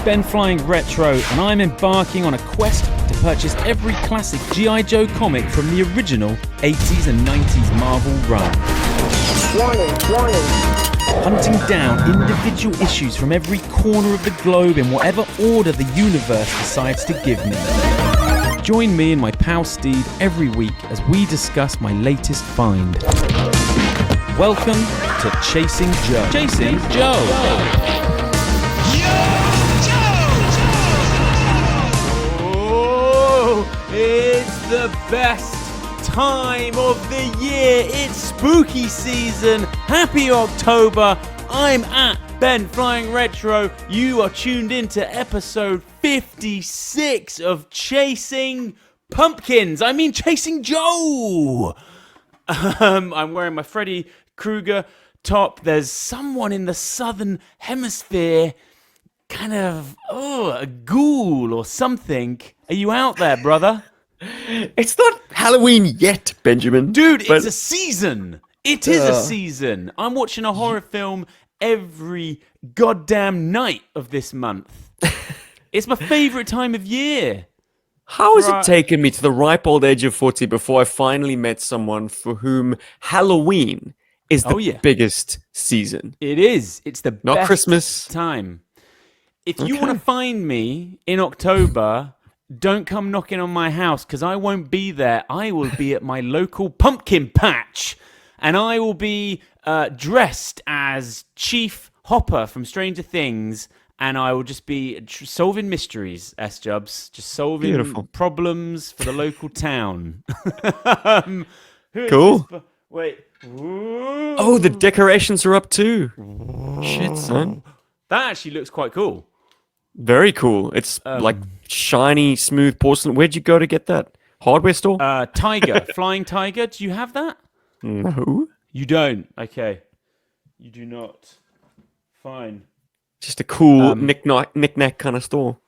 BenFlyingRetro, and I'm embarking on a quest to purchase every classic GI Joe comic from the original 80s and 90s Marvel run. Warning. Hunting down individual issues from every corner of the globe in whatever order the universe decides to give me. Join me and my pal Steve every week as we discuss my latest find. Welcome to Chasing Joe. Chasing Joe. It's the best time of the year. It's spooky season. Happy October. I'm at BenFlyingRetro. You are tuned in to episode 56 of Chasing Chasing Joe. I'm wearing my Freddy Krueger top. There's someone in the southern hemisphere, kind of, a ghoul or something. Are you out there, brother? It's not Halloween yet, Benjamin. Dude, it's a season. It is a season. I'm watching a horror film every goddamn night of this month. It's my favorite time of year. How has it taken me to the ripe old age of 40 before I finally met someone for whom Halloween is the biggest season? It is. It's the not best Christmas time. If you want to find me in October, don't come knocking on my house because I won't be there. I will be at my local pumpkin patch, and I will be dressed as Chief Hopper from Stranger Things, and I will just be solving mysteries, S-Jubs, just solving problems for the local town. Cool. Wait. Ooh. Oh, the decorations are up too. Shit, son. That actually looks quite cool. Very cool. It's like shiny, smooth porcelain. Where'd you go to get that? Hardware store? Tiger. Flying Tiger. Do you have that? No. You don't? Okay. You do not. Fine. Just a cool knick-knack kind of store.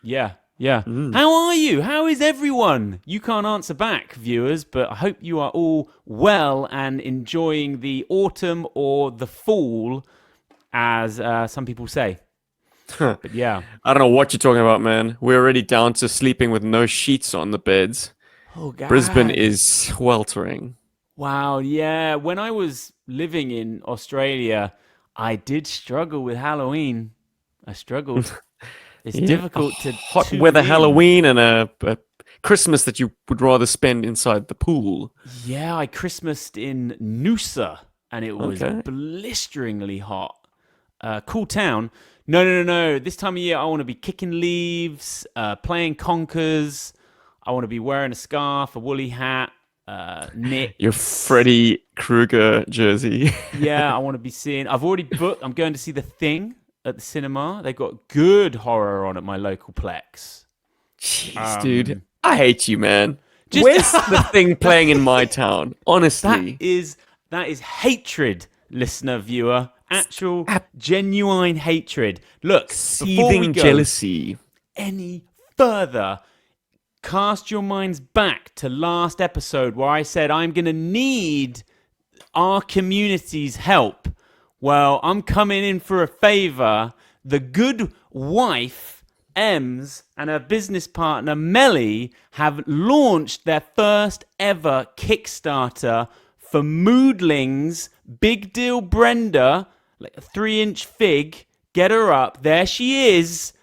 Yeah. How are you? How is everyone? You can't answer back, viewers, but I hope you are all well and enjoying the autumn or the fall, as some people say. But yeah. I don't know what you're talking about, man. We're already down to sleeping with no sheets on the beds. Oh, God. Brisbane is sweltering. Wow, yeah. When I was living in Australia, I did struggle with Halloween. I struggled. It's difficult to hot weather Halloween and a Christmas that you would rather spend inside the pool. Yeah, I Christmased in Noosa, and it was blisteringly hot. Cool town. No. This time of year, I want to be kicking leaves, playing conkers. I want to be wearing a scarf, a woolly hat, knit. Your Freddy Krueger jersey. Yeah, I want to be seeing. I've already booked. I'm going to see The Thing at the cinema. They've got good horror on at my local Plex. Jeez, dude. I hate you, man. Where's The Thing playing in my town? Honestly. That is hatred, listener, viewer. Actual, genuine hatred. Look, seething jealousy. Any further, cast your minds back to last episode where I said I'm going to need our community's help. Well, I'm coming in for a favor. The good wife, Ems, and her business partner, Melly, have launched their first ever Kickstarter for Moodling's Big Deal Brenda, like a 3-inch fig. Get her up. There she is.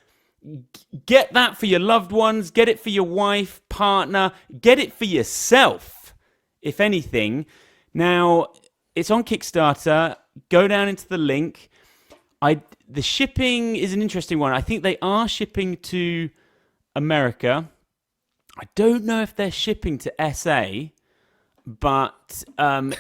Get that for your loved ones. Get it for your wife, partner. Get it for yourself, if anything. Now, it's on Kickstarter. Go down into the link. The shipping is an interesting one. I think they are shipping to America. I don't know if they're shipping to SA. But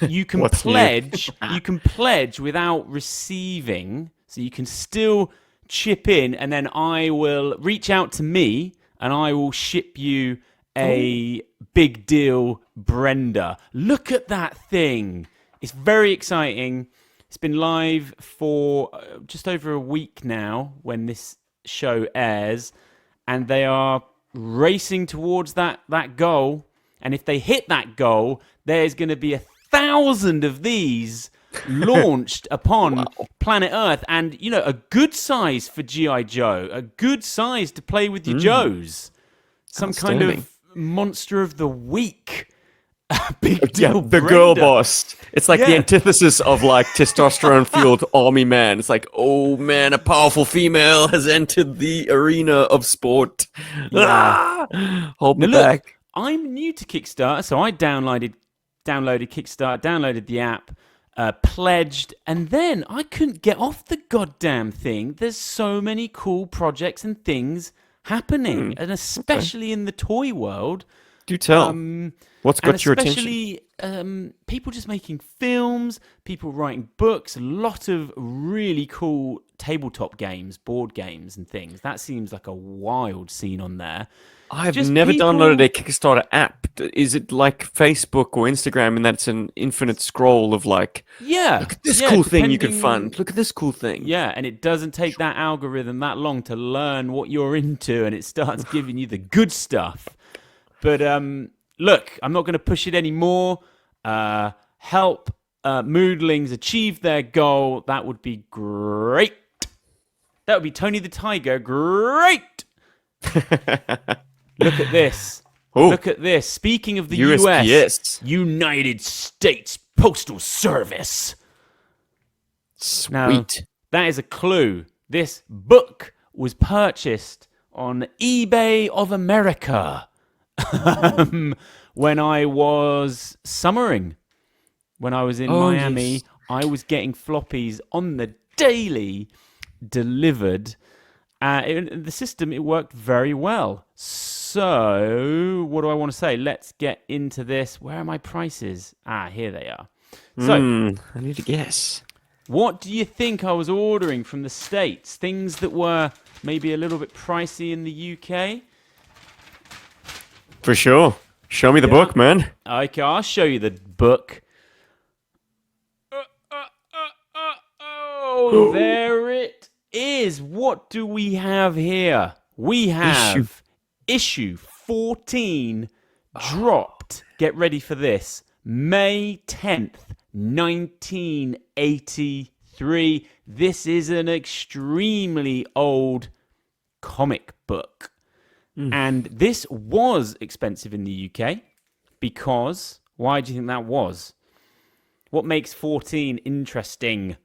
you can pledge. You can pledge without receiving, so you can still chip in, and then I will reach out to me, and I will ship you a Big Deal Brenda. Look at that thing! It's very exciting. It's been live for just over a week now when this show airs, and they are racing towards that goal. And if they hit that goal, there's going to be 1,000 of these launched upon planet Earth, and a good size for GI Joe, a good size to play with your Joes, some kind of monster of the week. Big deal. The girl boss. It's like the antithesis of like testosterone-fueled army man. It's like, oh man, a powerful female has entered the arena of sport. Hold me back. I'm new to Kickstarter, so I downloaded Kickstarter, downloaded the app, pledged, and then I couldn't get off the goddamn thing. There's so many cool projects and things happening, and especially in the toy world. Do tell. What's got your attention? Especially people just making films, people writing books, a lot of really cool tabletop games, board games and things. That seems like a wild scene on there. I've never downloaded a Kickstarter app. Is it like Facebook or Instagram, and that's an infinite scroll of like, look at this cool thing you can fund. Look at this cool thing. Yeah, and it doesn't take that algorithm that long to learn what you're into, and it starts giving you the good stuff. But look, I'm not going to push it anymore. Help Moodlings achieve their goal. That would be great. That would be Tony the Tiger. Great. Look at this. Ooh. Look at this. Speaking of the USPS. US, United States Postal Service. Sweet. Now, that is a clue. This book was purchased on eBay of America. When I was summering, when I was in Miami, yes. I was getting floppies on the daily delivered. The system, it worked very well. So, what do I want to say? Let's get into this. Where are my prices? Here they are. So, I need to guess. What do you think I was ordering from the States? Things that were maybe a little bit pricey in the UK? For sure. Show me the book, man. Okay, I'll show you the book. Oh, there it is. What do we have here? We have issue 14 dropped. Get ready for this. May 10th, 1983. This is an extremely old comic book. And this was expensive in the UK because, why do you think that was? What makes 14 interesting?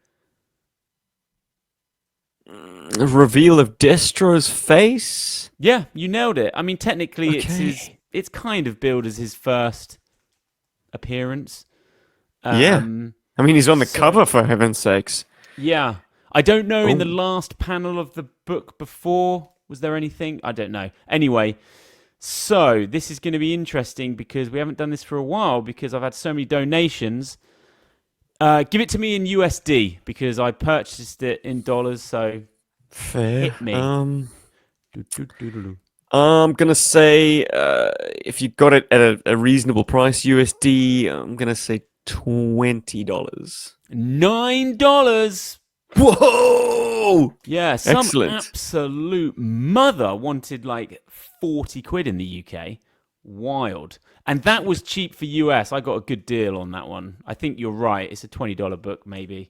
A reveal of Destro's face? Yeah, you nailed it. I mean, technically, it's kind of billed as his first appearance. I mean, he's on the cover, for heaven's sakes. Yeah. I don't know in the last panel of the book before... Was there anything? I don't know. Anyway, so this is going to be interesting because we haven't done this for a while because I've had so many donations. Give it to me in USD because I purchased it in dollars, so fair. Hit me. I'm going to say if you got it at a reasonable price USD, I'm going to say $20. $9. Whoa! Yeah, some Excellent. Absolute mother wanted like 40 quid in the UK. Wild. And that was cheap for US. I got a good deal on that one. I think you're right. It's a $20 book, maybe.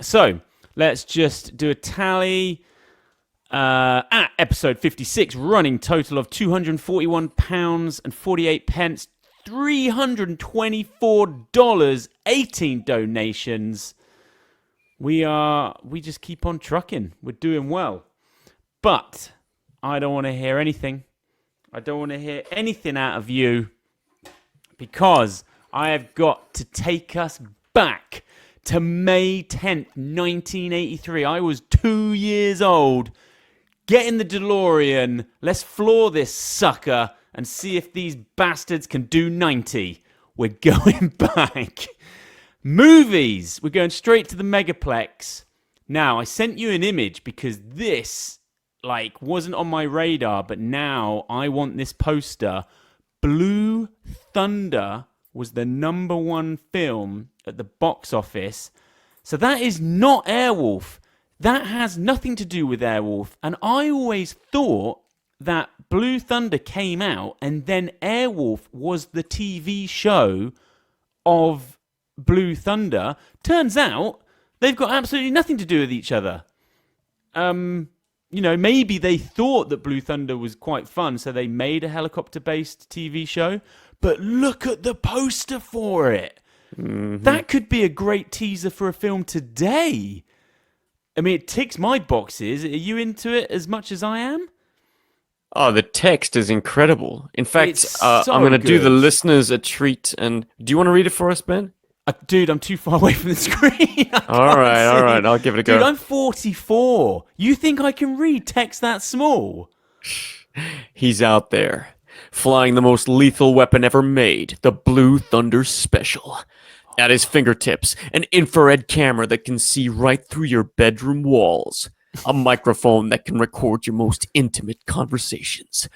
So let's just do a tally. At episode 56, running total of £241.48, $324, 18 donations. We just keep on trucking. We're doing well. But I don't want to hear anything. I don't want to hear anything out of you because I have got to take us back to May 10th, 1983. I was 2 years old. Get in the DeLorean. Let's floor this sucker and see if these bastards can do 90. We're going back. Movies. We're going straight to the Megaplex. Now, I sent you an image because this, wasn't on my radar, but now I want this poster. Blue Thunder was the #1 film at the box office. So that is not Airwolf. That has nothing to do with Airwolf. And I always thought that Blue Thunder came out and then Airwolf was the TV show of Blue Thunder. Turns out they've got absolutely nothing to do with each other. Maybe they thought that Blue Thunder was quite fun, so they made a helicopter-based TV show. But look at the poster for it. Mm-hmm. That could be a great teaser for a film today. I mean, it ticks my boxes. Are you into it as much as I am? Oh, the text is incredible. In fact, So I'm going to do the good. listeners a treat. And do you want to read it for us, Ben? Dude, I'm too far away from the screen. All right. I'll give it a go. Dude, I'm 44. You think I can read text that small? He's out there, flying the most lethal weapon ever made, the Blue Thunder Special. At his fingertips, an infrared camera that can see right through your bedroom walls, a microphone that can record your most intimate conversations,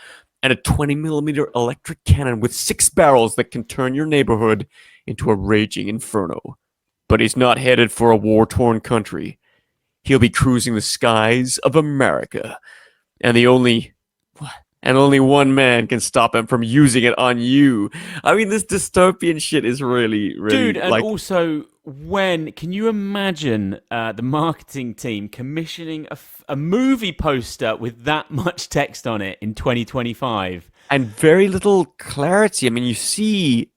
and a 20mm electric cannon with 6 barrels that can turn your neighborhood into a raging inferno. But he's not headed for a war-torn country. He'll be cruising the skies of America, and only one man can stop him from using it on you. I mean, this dystopian shit is really Dude, and also, can you imagine the marketing team commissioning a movie poster with that much text on it in 2025? And very little clarity. I mean, you see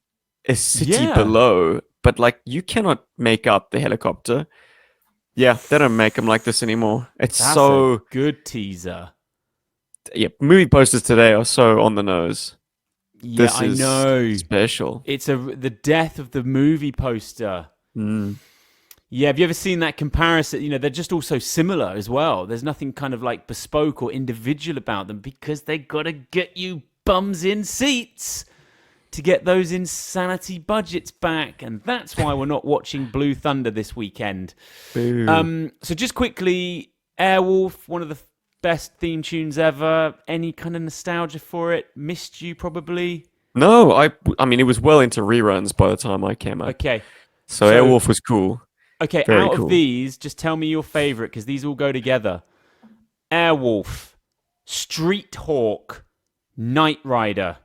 a city below, but you cannot make out the helicopter. Yeah, they don't make them like this anymore. That's a good teaser. Yeah, movie posters today are so on the nose. Yeah, this I know. Is special. It's the death of the movie poster. Mm. Yeah, have you ever seen that comparison? They're just all so similar as well. There's nothing kind of bespoke or individual about them because they got to get you bums in seats to get those insanity budgets back. And that's why we're not watching Blue Thunder this weekend. Boo. So just quickly, Airwolf, one of the best theme tunes ever. Any kind of nostalgia for it? Missed you probably? No, I mean it was well into reruns by the time I came out. Okay. So Airwolf was cool. Okay, Very out cool. of these, just tell me your favorite because these all go together. Airwolf, Street Hawk, Knight Rider.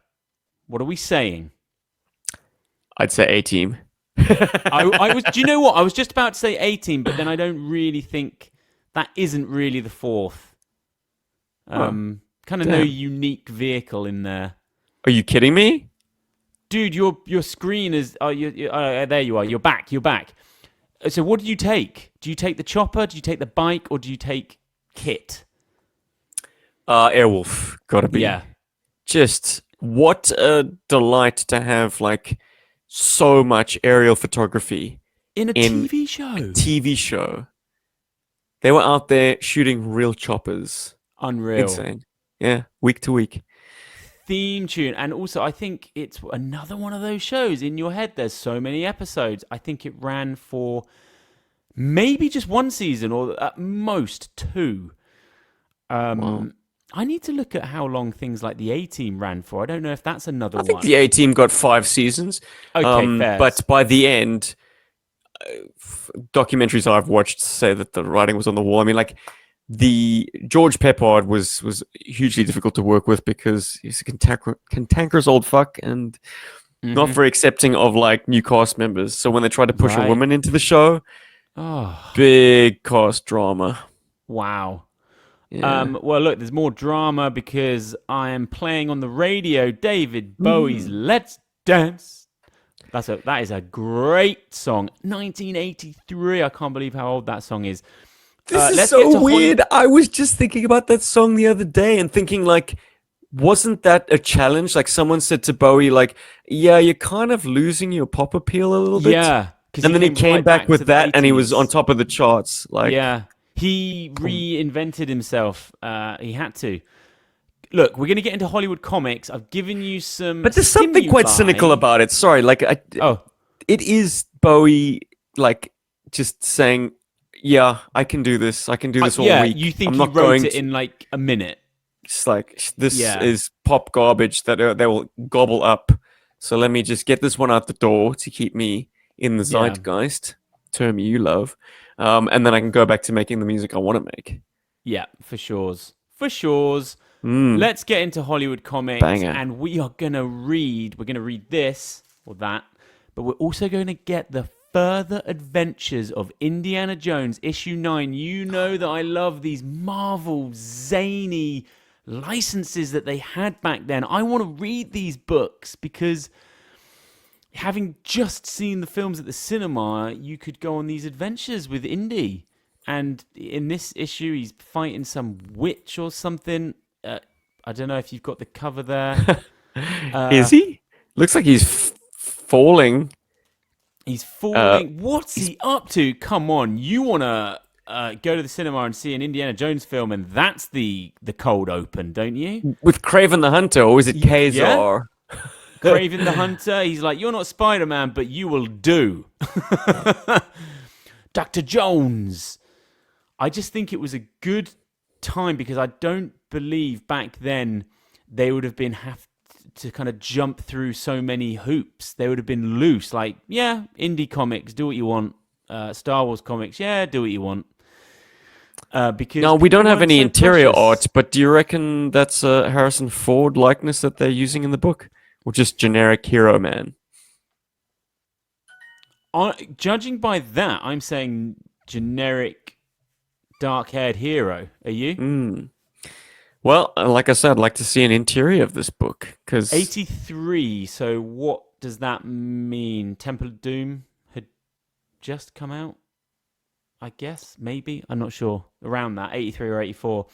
What are we saying? I'd say A-Team. I was. Do you know what? I was just about to say A-Team, but then I don't really think that isn't really the fourth. Kind of no unique vehicle in there. Are you kidding me? Dude, your screen is... there you are. You're back. So what do you take? Do you take the chopper? Do you take the bike? Or do you take Kit? Airwolf. Gotta be. Yeah. Just what a delight to have so much aerial photography. In a TV show. TV show. They were out there shooting real choppers. Unreal. Insane. Yeah, week to week. Theme tune. And also, I think it's another one of those shows. In your head, there's so many episodes. I think it ran for maybe just one season or at most 2. Wow. I need to look at how long things like the A-Team ran for. I don't know if that's another one. I think the A-Team got 5 seasons. Okay, fair. But by the end, documentaries I've watched say that the writing was on the wall. I mean, the George Peppard was hugely difficult to work with because he's a cantankerous old fuck and not very accepting of new cast members. So when they tried to push a woman into the show, big cast drama. Wow. Yeah. Well, look, there's more drama because I am playing on the radio David Bowie's "Let's Dance." That is a great song. 1983. I can't believe how old that song is. This is so weird. I was just thinking about that song the other day and thinking, wasn't that a challenge? Someone said to Bowie, yeah, you're kind of losing your pop appeal a little bit. Yeah. And then he came back with that and he was on top of the charts. Yeah. He reinvented himself. He had to. Look, we're going to get into Hollywood comics. I've given you some But there's something quite cynical about it. Sorry. It is Bowie, just saying... Yeah, I can do this. I can do this all week. You think I'm he not wrote it in a minute? It's this is pop garbage that they will gobble up. So let me just get this one out the door to keep me in the zeitgeist, term you love, and then I can go back to making the music I want to make. Yeah, for sure. Let's get into Hollywood comics, and we're gonna read this or that, but we're also going to get the Further Adventures of Indiana Jones, issue 9. You know that I love these Marvel zany licenses that they had back then. I want to read these books because having just seen the films at the cinema, you could go on these adventures with Indy. And in this issue, he's fighting some witch or something. I don't know if you've got the cover there. Is he? Looks like he's falling. He's falling. What's he up to? Come on, you want to go to the cinema and see an Indiana Jones film, and that's the cold open, don't you? With Craven the Hunter, or is it Kazar? Yeah. Craven the Hunter. He's like, you're not Spider-Man, but you will do. Dr. Jones. I just think it was a good time because I don't believe back then they would have been to kind of jump through so many hoops. They would have been loose, like, yeah, indie comics, do what you want. Star Wars comics, yeah, do what you want. Because no, we don't have any interior precious. art, but do you reckon that's a Harrison Ford likeness that they're using in the book? Or just generic hero man? Judging by that, I'm saying generic dark-haired hero. Are you? Well, like I said, I'd like to see an interior of this book. 83, so what does that mean? Temple of Doom had just come out? I guess, maybe. I'm not sure. Around that, 83 or 84.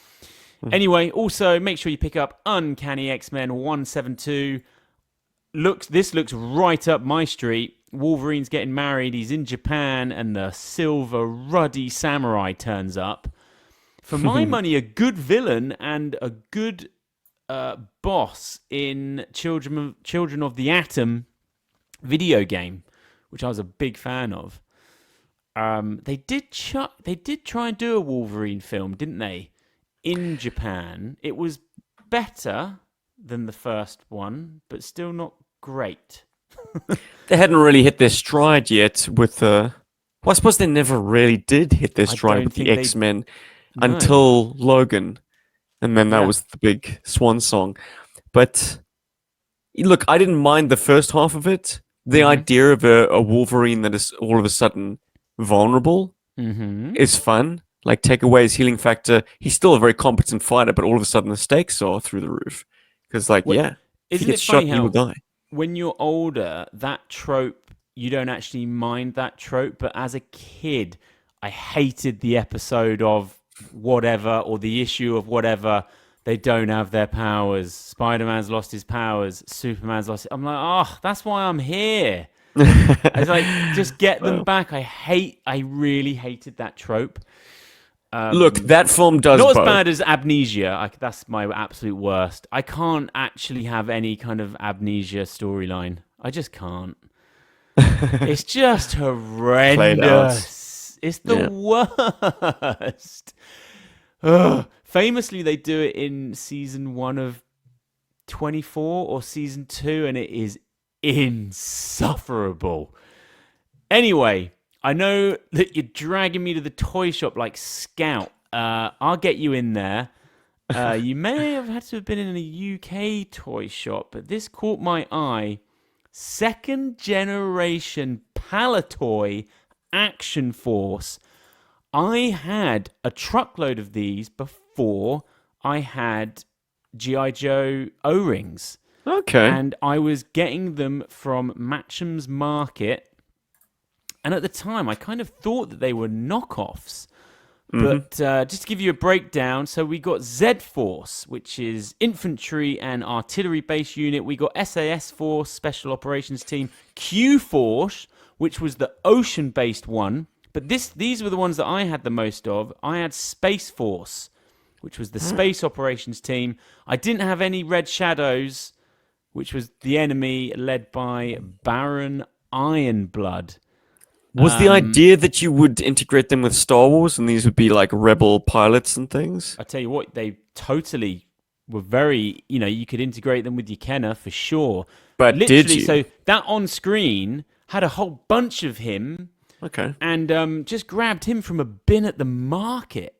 Anyway, also, make sure you pick up Uncanny X-Men 172. This looks right up my street. Wolverine's getting married, he's in Japan, and the silver ruddy samurai turns up. For my money, a good villain and a good boss in Children of the Atom video game, which I was a big fan of. They did try and do a Wolverine film, didn't they? In Japan, it was better than the first one, but still not great. They hadn't really hit their stride yet with well, I suppose they never really did hit their stride with the X-Men until Logan. And then that was the big swan song. But look, I didn't mind the first half of it. The idea of a Wolverine that is all of a sudden vulnerable is fun. Like, take away his healing factor. He's still a very competent fighter, but all of a sudden the stakes are through the roof. Because, like, if he gets shot, he will die. When you're older, that trope, you don't actually mind that trope. But as a kid, I hated the episode of whatever, or the issue of whatever. They don't have their powers. Spider-Man's lost his powers. Superman's lost it. I'm like, oh, that's why I'm here. It's like, just get them back. I really hated that trope. Look, that film does not both. as bad as Amnesia. That's my absolute worst. I can't actually have any kind of Amnesia storyline. I just can't. It's just horrendous. It's the worst. Ugh. Famously, they do it in season 1 of 24 or season 2, and it is insufferable. Anyway, I know that you're dragging me to the toy shop like Scout. I'll get you in there. You may have had to have been in a UK toy shop, but this caught my eye. Second generation Palatoy Action Force. I had a truckload of these before I had GI Joe O-rings. Okay. And I was getting them from Matcham's Market. And at the time, I kind of thought that they were knockoffs. But just to give you a breakdown, so we got Z-Force, which is infantry and artillery-based unit. We got SAS Force, Special Operations Team. Q-Force, which was the ocean-based one. But these were the ones that I had the most of. I had Space Force, which was the Space Operations Team. I didn't have any Red Shadows, which was the enemy led by Baron Ironblood. Was the idea that you would integrate them with Star Wars and these would be like rebel pilots and things? I tell you what, they totally were very, you could integrate them with your Kenner for sure. But literally, did you? So that on screen had a whole bunch of him. Okay. And just grabbed him from a bin at the market.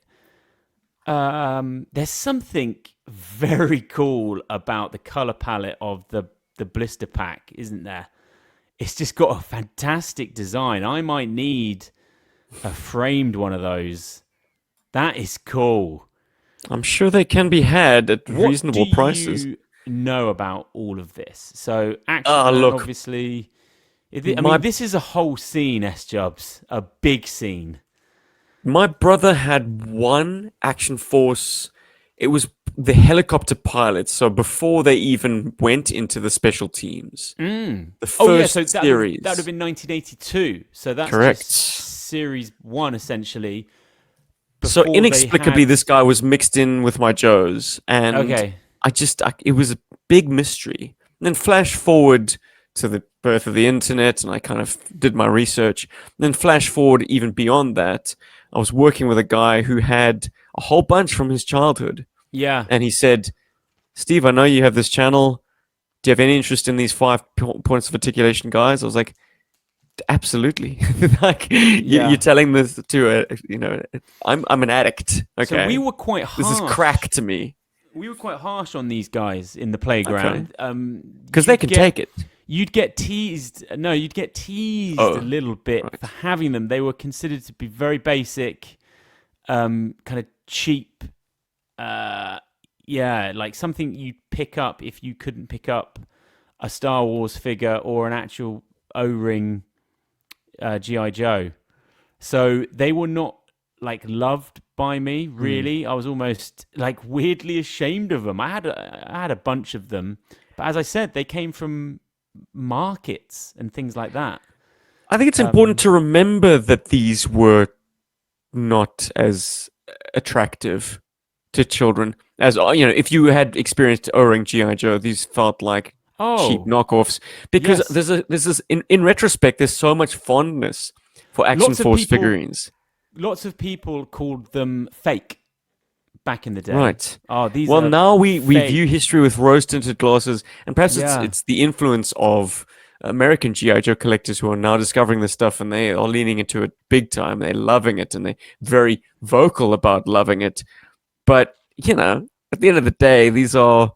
There's something very cool about the color palette of the blister pack, isn't there? it's just got a fantastic design. I might need a framed one of those. That is cool. I'm sure they can be had at What reasonable do prices. you know about all of this? So, Action Ah, Man, look, obviously. I my mean, this is a whole scene, S-Jubs. A big scene. my brother had one Action Force. It was the helicopter pilots. So before they even went into the special teams, the Oh, yeah, first so series. that would have been 1982. So that's Correct. just series one, essentially. So Before they inexplicably, had... this guy was mixed in with my Joes, and Okay. it was a big mystery. And then flash forward to the birth of the internet, and I kind of did my research. And then flash forward even beyond that, I was working with a guy who had a whole bunch from his childhood, Yeah. and he said, "Steve, I know you have this channel. Do you have any interest in these points of articulation guys?" I was like, absolutely. Like Yeah. you're telling this to I'm an addict. Okay, So we were quite harsh. this is crack to me. We were quite harsh on these guys in the playground. Because they can take it. You'd get teased. No, you'd get teased a little bit for having them. They were considered to be very basic, kind of cheap. Like something you'd pick up if you couldn't pick up a Star Wars figure or an actual O-ring GI Joe. So they were not like loved by me, really. I was almost like weirdly ashamed of them. I had a bunch of them, but as I said, they came from markets and things like that. I think it's important to remember that these were not as attractive to children as if you had experienced O-ring GI Joe. These felt like cheap knockoffs because Yes. there's this in retrospect. There's so much fondness for Action Lots of Force people- figurines. Lots of people called them fake back in the day. Right. Oh, these. Well, are now we fake. view history with rose-tinted glasses, and perhaps Yeah. it's the influence of American GI Joe collectors who are now discovering this stuff, and they are leaning into it big time. They're loving it, and they're very vocal about loving it. But at the end of the day, these are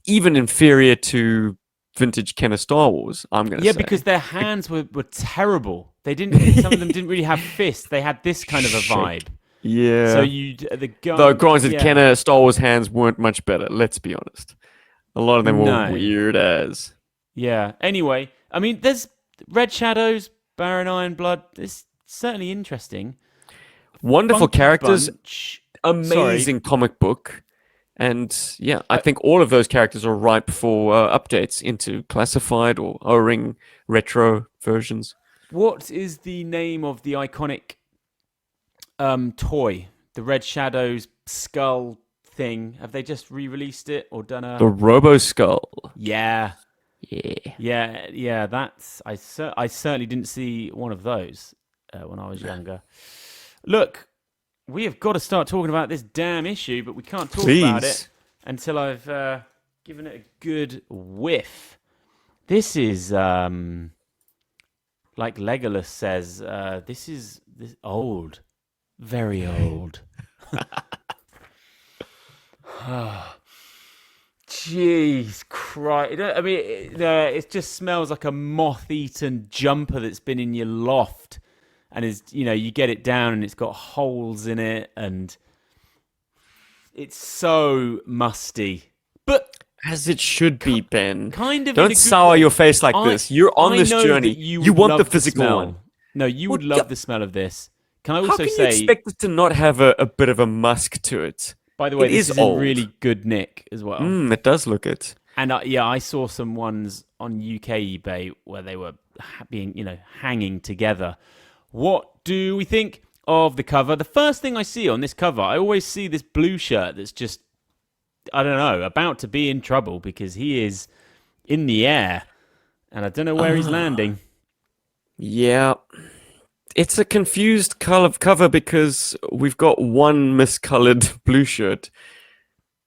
even inferior to vintage Kenner Star Wars. I'm going to say. Because their hands were terrible. They didn't. Some of them didn't really have fists. They had this kind of a vibe. Yeah. So the gun. Though granted, Kenner Star Wars hands weren't much better. Let's be honest. A lot of them were weird as. Yeah. Anyway, I mean, there's Red Shadows, Baron Ironblood. It's certainly interesting. Wonderful Funky characters. bunch. Amazing comic book. And yeah, I think all of those characters are ripe for updates into classified or O-ring retro versions. What is the name of the iconic toy? The Red Shadows skull thing. Have they just re-released it or done a... The Robo Skull. Yeah. Yeah. That's... I certainly didn't see one of those when I was younger. Look, we have got to start talking about this damn issue, but we can't talk about it until I've given it a good whiff. This is, like Legolas says, this is old. Very old. Jeez Christ. I mean, it just smells like a moth-eaten jumper that's been in your loft. And is you get it down and it's got holes in it and it's so musty. But as it should be, Ben. Kind of. Don't sour your face like this. You're on this know journey. You want the the physical smell. one. No, you would love the smell of this. Can I also How can say? you expect it to not have a bit of a musk to it? By the way, this is old. in really good nick as well. It does look it. And I saw some ones on UK eBay where they were being, hanging together. What do we think of the cover? The first thing I see on this cover, I always see this blue shirt that's just, I don't know, about to be in trouble because he is in the air and I don't know where he's landing. Yeah. It's a confused cover because we've got one miscolored blue shirt.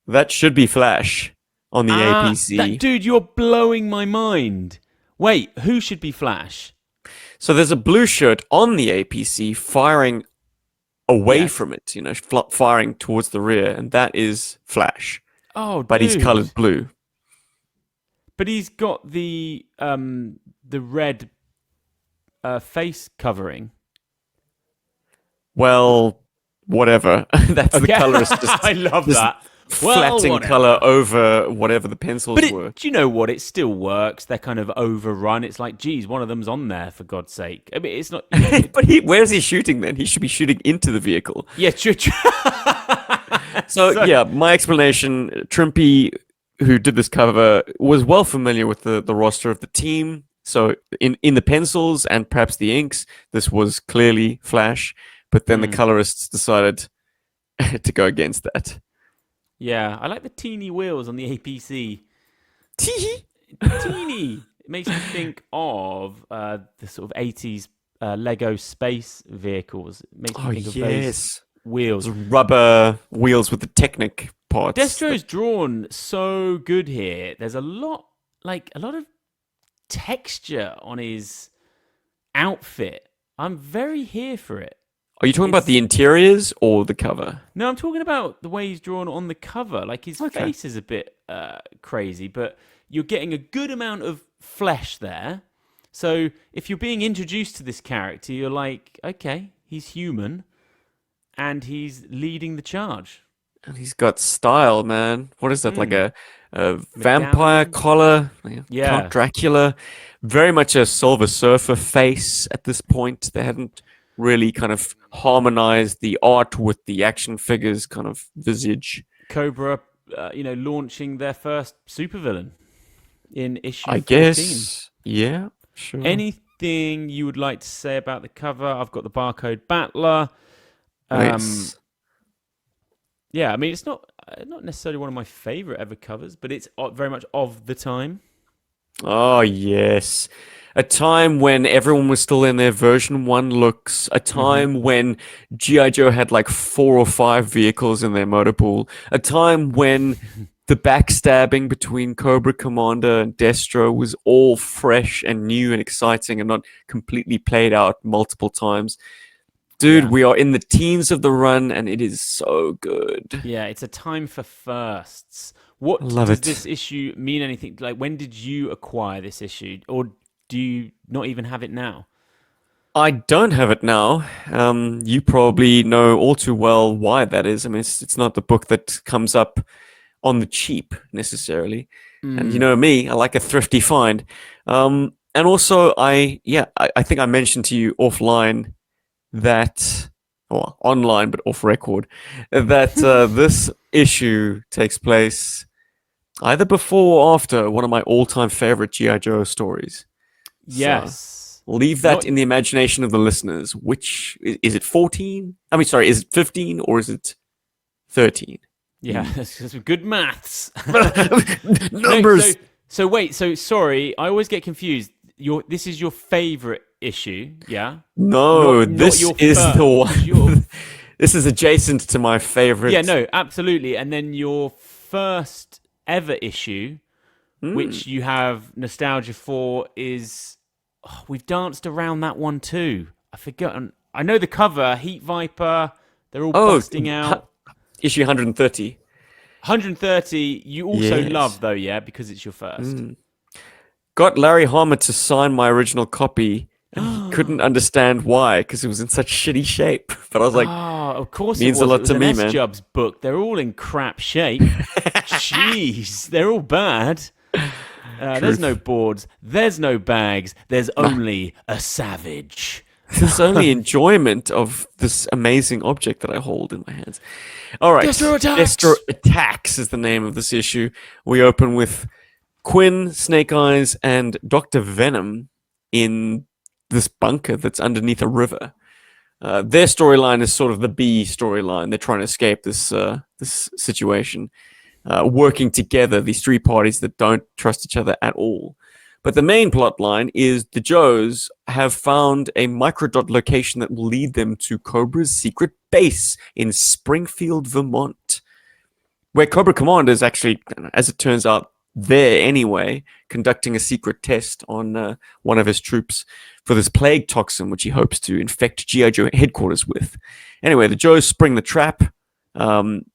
That should be Flash on the APC. Dude, you're blowing my mind. Wait, who should be Flash? So there's a blue shirt on the APC firing away from it, firing towards the rear, and that is Flash. Oh, but he's colored blue. But he's got the the red face covering. Well, whatever. That's the colorist just I love just that. flatting whatever. color over whatever the pencils But were. do you know what? It still works. They're kind of overrun. It's like, geez, one of them's on there for God's sake. I mean, it's not. But where's he shooting then? He should be shooting into the vehicle. Yeah, true. So yeah, my explanation, Trimpy, who did this cover, was well familiar with the roster of the team. So in the pencils and perhaps the inks, this was clearly Flash. But then the colorists decided to go against that. Yeah, I like the teeny wheels on the APC. Teeny. It makes me think of the sort of 80s Lego space vehicles. It makes me think of those wheels. Rubber wheels with the Technic parts. Destro's drawn so good here. There's a lot of texture on his outfit. I'm very here for it. Are you talking about the interiors or the cover? No, I'm talking about the way he's drawn on the cover. Like his face is a bit crazy, but you're getting a good amount of flesh there. So if you're being introduced to this character, you're like, okay, he's human, and he's leading the charge. And he's got style, man. What is that? Like a vampire collar? Yeah. Count Dracula. Very much a Silver Surfer face at this point. They hadn't really kind of harmonized the art with the action figures kind of visage. Cobra, launching their first supervillain in issue 14. I guess. Yeah, sure. Anything you would like to say about the cover? I've got the Barcode Battler. Yes. Yeah, I mean, it's not necessarily one of my favorite ever covers, but it's very much of the time. Oh, yes. A time when everyone was still in their version 1 looks. A time when GI Joe had like 4 or 5 vehicles in their motor pool. A time when the backstabbing between Cobra Commander and Destro was all fresh and new and exciting and not completely played out multiple times. Dude, we are in the teens of the run, and it is so good. Yeah, it's a time for firsts. What does this issue mean? Anything like? When did you acquire this issue, or do you not even have it now? I don't have it now. You probably know all too well why that is. I mean, it's not the book that comes up on the cheap necessarily, and you know me, I like a thrifty find. And also, I think I mentioned to you offline that, or online but off record, that this issue takes place either before or after one of my all-time favorite GI Joe stories. Yes. So leave that in the imagination of the listeners. Which is it 14? I mean, sorry, is it 15 or is it 13? Yeah, that's good maths. Numbers. So sorry, I always get confused. This is your favorite issue, yeah? No, this is the one. This is adjacent to my favorite. Yeah, no, absolutely. And then your first ever issue, which you have nostalgia for, is we've danced around that one too. I forgot. I know the cover, Heat Viper. They're all busting out. Issue 130. 130. You also love though, yeah, because it's your first. Got Larry Hama to sign my original copy, and he couldn't understand why, because it was in such shitty shape. But I was like, of course means it was. a lot to me, man. S-Jub's book. They're all in crap shape. Jeez, they're all bad. There's no boards. There's no bags. There's only a savage. There's only enjoyment of this amazing object that I hold in my hands. All right. Destro Attacks! Destro Attacks is the name of this issue. We open with Quinn, Snake Eyes, and Dr. Venom in this bunker that's underneath a river. Their storyline is sort of the B storyline. They're trying to escape this situation, working together, these three parties that don't trust each other at all. But the main plot line is the Joes have found a microdot location that will lead them to Cobra's secret base in Springfield, Vermont, where Cobra Commander is actually, as it turns out, there anyway, conducting a secret test on one of his troops for this plague toxin, which he hopes to infect GI Joe headquarters with. Anyway, the Joes spring the trap, and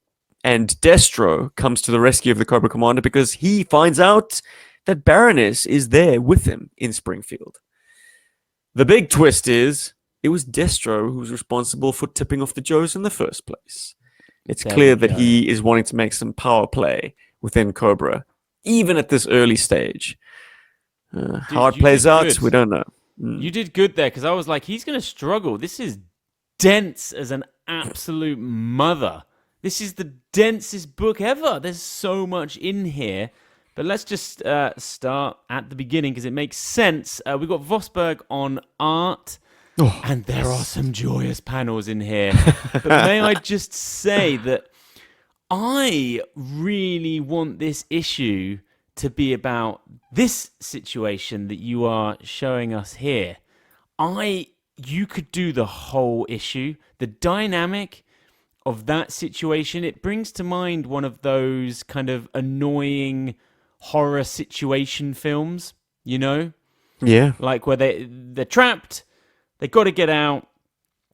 Destro comes to the rescue of the Cobra Commander because he finds out that Baroness is there with him in Springfield. The big twist is it was Destro who was responsible for tipping off the Joes in the first place. It's There clear we that go. he is wanting to make some power play within Cobra, even at this early stage. How it you plays did out, good. we don't know. You did good there, because I was like, he's going to struggle. This is dense as an absolute mother. This is the densest book ever. There's so much in here. But let's just start at the beginning, because it makes sense. We've got Vosberg on art, and there are some joyous panels in here. But may I just say that I really want this issue to be about this situation that you are showing us here. You could do the whole issue. The dynamic of that situation, it brings to mind one of those kind of annoying horror situation films, you know? Yeah. Like where they're trapped, they got to get out,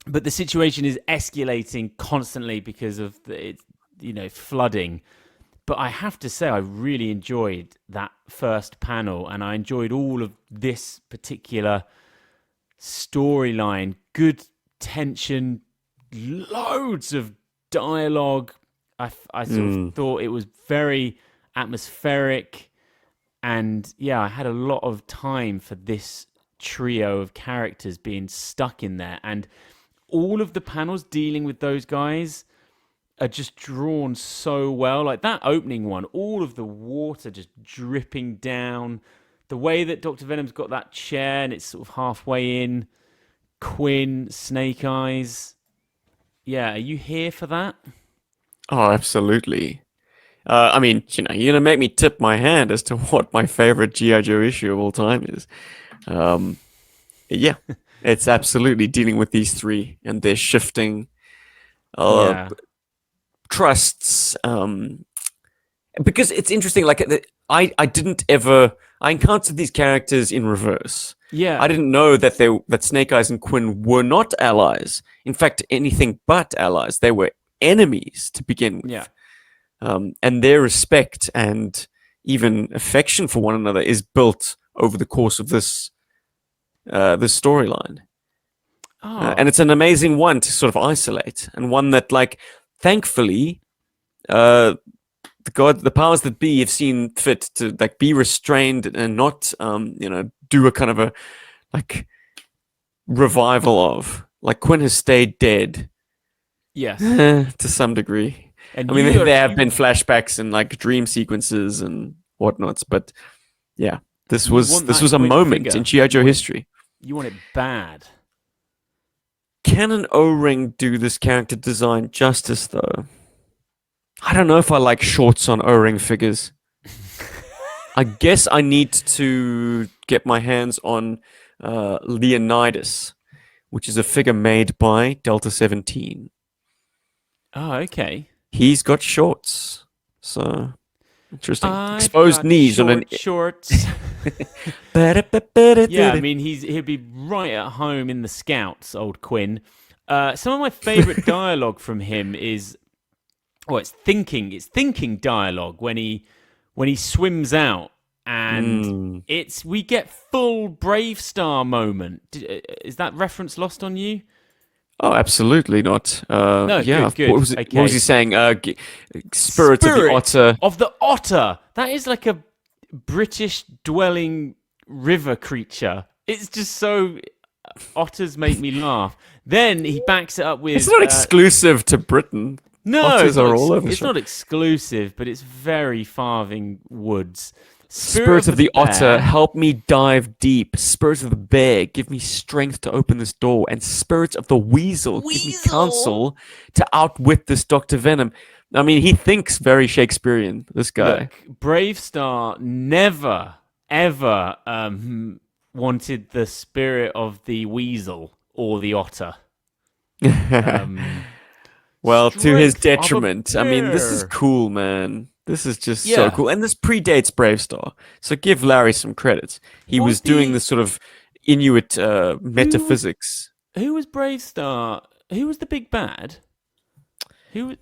but the situation is escalating constantly because of flooding. But I have to say, I really enjoyed that first panel, and I enjoyed all of this particular storyline. Good tension, loads of dialogue. I sort of thought it was very atmospheric, and yeah, I had a lot of time for this trio of characters being stuck in there, and all of the panels dealing with those guys are just drawn so well. Like that opening one, all of the water just dripping down, the way that Dr. Venom's got that chair and it's sort of halfway in, Quinn, Snake Eyes. Yeah, are you here for that? Oh, absolutely. I mean, you're going to make me tip my hand as to what my favorite G.I. Joe issue of all time is. Yeah, it's absolutely dealing with these three and their shifting trusts. Because it's interesting, like, I encountered these characters in reverse. Yeah. I didn't know that Snake Eyes and Quinn were not allies. In fact, anything but allies. They were enemies to begin with. Yeah. And their respect and even affection for one another is built over the course of this storyline. And it's an amazing one to sort of isolate, and one that, like, thankfully, the powers that be have seen fit to, like, be restrained and not, do a kind of a, like, revival of. Like, Quinn has stayed dead. Yes. To some degree. And I mean, there have been flashbacks and, like, dream sequences and whatnots, but yeah, this was a moment in G.I. Joe history. You want it bad. Can an O-ring do this character design justice, though? I don't know if I like shorts on O-ring figures. I guess I need to get my hands on Leonidas, which is a figure made by Delta 17. Oh, okay. He's got shorts, so interesting. Exposed knees on an shorts. Yeah, I mean he'll be right at home in the Scouts, old Quinn. Some of my favorite dialogue from him is, it's thinking dialogue when he swims out, and we get full Brave Star moment. Is that reference lost on you? Oh, absolutely not. No, yeah. good. What was he saying? Spirit of the otter. Of the otter. That is like a British dwelling river creature. It's just so... Otters make me laugh. Then he backs it up with... It's not exclusive to Britain. No, otters are all over. It's not exclusive, but it's very Farthing Woods. Spirit of the otter, help me dive deep. Spirit of the bear, give me strength to open this door. And Spirit of the weasel, give me counsel to outwit this Dr. Venom. I mean, he thinks very Shakespearean, this guy. Look, Brave Star never, ever wanted the spirit of the weasel or the otter. Well, to his detriment. I mean, this is cool, man. This is just so cool. And this predates Brave Star. So give Larry some credit. He was doing this sort of Inuit metaphysics. Who was Brave Star? Who was the big bad?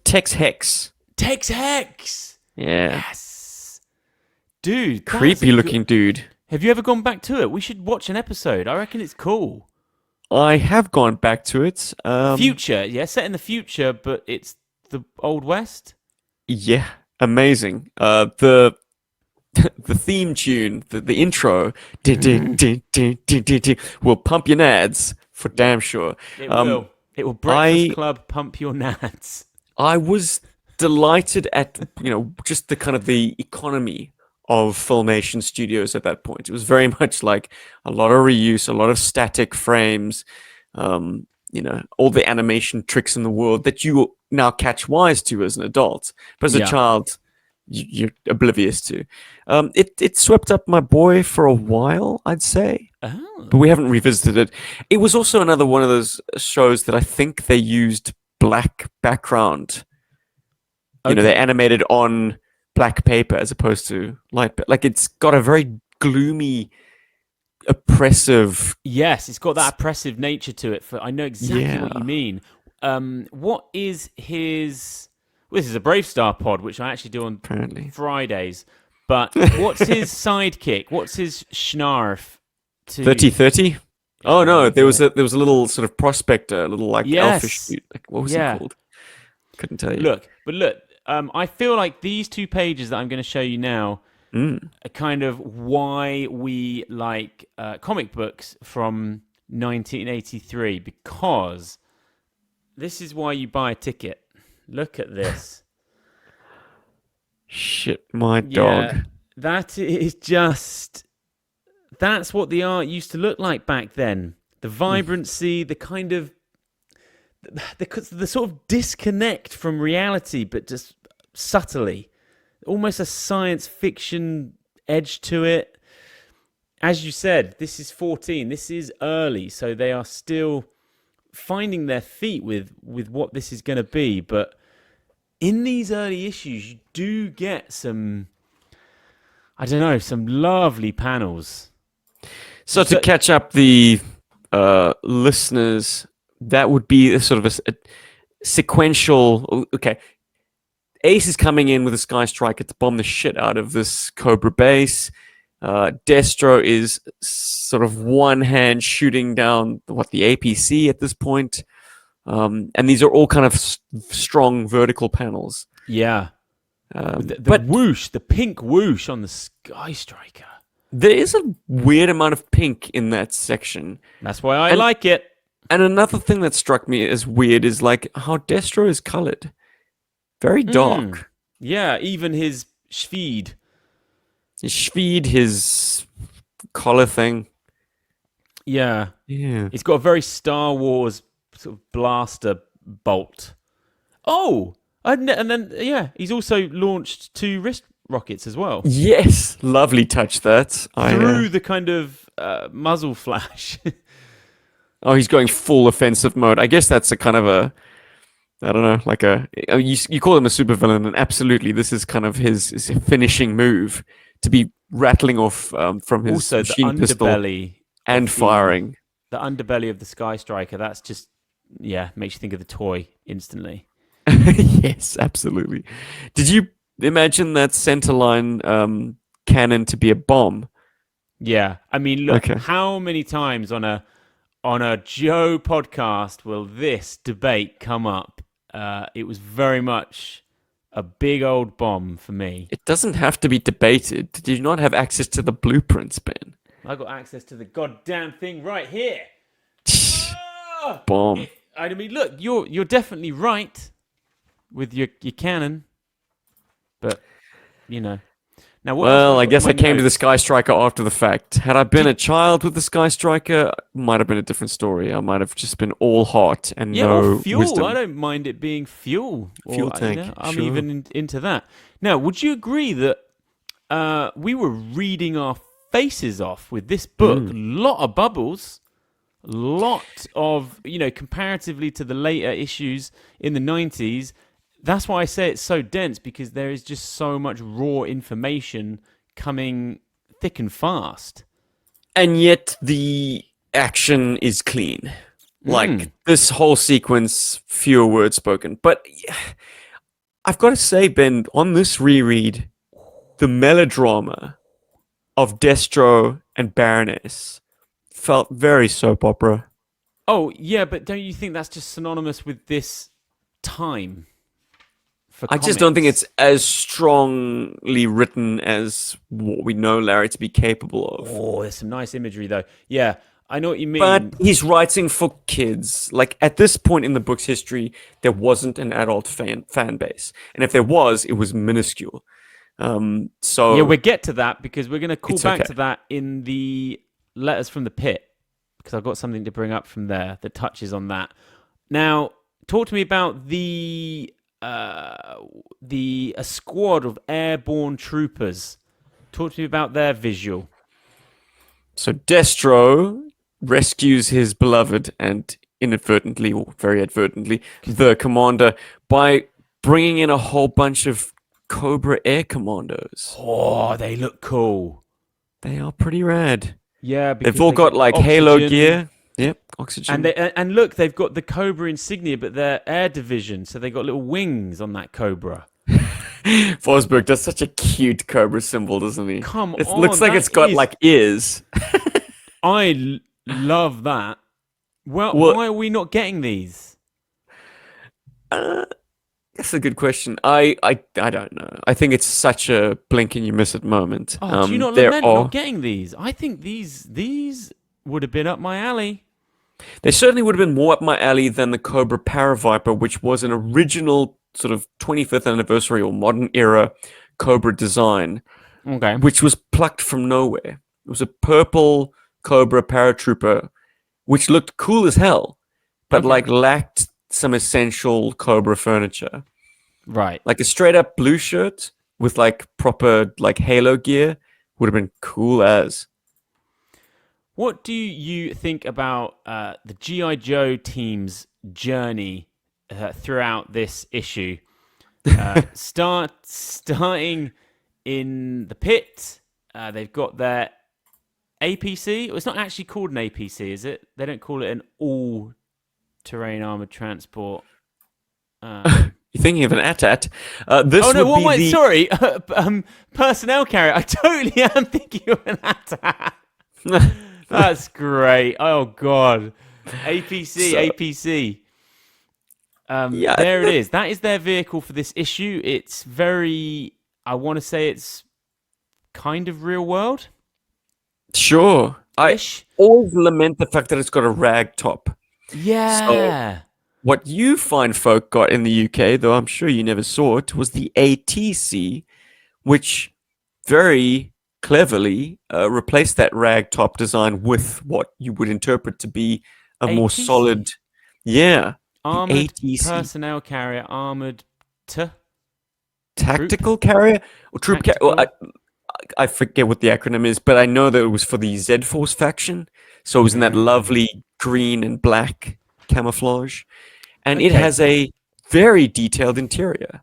Tex Hex. Tex Hex! Yeah. Yes! Dude, that's Creepy looking dude. Have you ever gone back to it? We should watch an episode. I reckon it's cool. I have gone back to it. Future, yeah, set in the future, but it's the Old West. Yeah, amazing. The the theme tune, the intro, will pump your nads for damn sure. It will. It will Breakfast Club pump your nads. I was delighted at just the kind of the economy of Filmation Studios at that point. It was very much like a lot of reuse, a lot of static frames, all the animation tricks in the world that you now catch wise to as an adult, but as a child, you're oblivious to. It swept up my boy for a while, I'd say, but we haven't revisited it. It was also another one of those shows that I think they used black background. They animated on black paper as opposed to light. Like it's got a very gloomy, oppressive. Yes, it's got that oppressive nature to it. I know exactly what you mean. What is his? Well, this is a Brave Star pod, which I actually do on Fridays. But what's his sidekick? What's his schnarf? 3030? Oh no, there was a little sort of prospector, a little elfish dude. Like, what was he called? Couldn't tell you. Look. I feel like these 2 pages that I'm going to show you now are kind of why we like comic books from 1983, because this is why you buy a ticket. Look at this. Shit, my dog. That's what the art used to look like back then. The vibrancy, the kind of the sort of disconnect from reality, but just subtly, almost a science fiction edge to it. As you said, this is 14. This is early, so they are still finding their feet with what this is going to be. But in these early issues, you do get some lovely panels. So to catch up the listeners, that would be a sort of a sequential. Okay, Ace is coming in with a Sky Striker to bomb the shit out of this Cobra base. Destro is sort of one hand shooting down the APC at this point. And these are all kind of strong vertical panels. Yeah. But whoosh, the pink whoosh on the Sky Striker. There is a weird amount of pink in that section. That's why I like it. And another thing that struck me as weird is like how Destro is colored. Very dark. Yeah, even his Schweid. His collar thing. Yeah. Yeah. He's got a very Star Wars sort of blaster bolt. Oh! And then, he's also launched 2 wrist rockets as well. Yes! Lovely touch, that. Through the kind of muzzle flash. Oh, he's going full offensive mode. I guess that's a kind of a... I don't know, like you call him a supervillain, and absolutely, this is kind of his finishing move, to be rattling off from his also machine the pistol underbelly and firing. The underbelly of the Sky Striker, that's just, makes you think of the toy instantly. Yes, absolutely. Did you imagine that centerline cannon to be a bomb? Yeah, I mean, look, how many times on a Joe podcast will this debate come up? It was very much a big old bomb for me. It doesn't have to be debated. Did you not have access to the blueprints, Ben? I got access to the goddamn thing right here. Bomb. I mean, look, you're definitely right with your cannon, but Now, well, I guess I came to the Sky Striker after the fact. Had I been a child with the Sky Striker, might have been a different story. I might have just been all heart and no or fuel. wisdom. I don't mind it being fuel. Fuel tank. I'm sure. even into that. Now, would you agree that we were reading our faces off with this book? Lot of bubbles. Lot of, comparatively to the later issues in the 90s, that's why I say it's so dense, because there is just so much raw information coming thick and fast. And yet the action is clean. Like, this whole sequence, fewer words spoken. But I've got to say, Ben, on this reread, the melodrama of Destro and Baroness felt very soap opera. Oh, yeah, but don't you think that's just synonymous with this time for I comics? just don't think it's as strongly written as what we know Larry to be capable of. Oh, there's some nice imagery, though. Yeah, I know what you mean. But he's writing for kids. Like, at this point in the book's history, there wasn't an adult fan base. And if there was, it was minuscule. So yeah, we'll get to that because we're going to call It's back okay. to that in the letters from the pit because I've got something to bring up from there that touches on that. Now, talk to me about a squad of airborne troopers. Talk to me about their visual. So Destro rescues his beloved and inadvertently, or very advertently, the commander by bringing in a whole bunch of Cobra Air Commandos. Oh, they look cool. They are pretty rad. Yeah, because They've all they got get like oxygen. Halo gear. Yep, oxygen. And look, they've got the Cobra insignia, but they're air division, so they got little wings on that Cobra. Forsberg does such a cute Cobra symbol, doesn't he? Come It on, looks like that it's got is- like ears. Love that. Well, Well- why are we not getting these? That's a good question. I don't know. I think it's such a blink and you miss it moment. Oh, do you not there lament are- not getting these? I think these would have been up my alley. They certainly would have been more up my alley than the Cobra Paraviper, which was an original sort of 25th anniversary or modern era Cobra design, Okay. which was plucked from nowhere. It was a purple Cobra paratrooper, which looked cool as hell, but Okay. like lacked some essential Cobra furniture. Right. Like a straight up blue shirt with like proper like Halo gear would have been cool as. What do you think about the GI Joe team's journey throughout this issue? Starting in the pit, they've got their APC. Well, it's not actually called an APC, is it? They don't call it an all-terrain armored transport. You're thinking of an AT-AT. This Oh no! would be Wait, the... sorry. Personnel carrier. I totally am thinking of an AT-AT. That's great. Oh god. APC, So- APC. Yeah, There it is. That is their vehicle for this issue. It's very. I want to say it's kind of real world Sure. I ish. always lament the fact that it's got a rag top. Yeah. What you fine folk got in the UK, though I'm sure you never saw it, was the ATC, which very cleverly replaced that rag top design with what you would interpret to be a more ATC? solid, yeah, Armored ATC. personnel carrier, armored Tactical carrier or troop carrier. Well, I forget what the acronym is, but I know that it was for the Z Force faction. So it was in that lovely green and black camouflage, and it Okay. has a very detailed interior.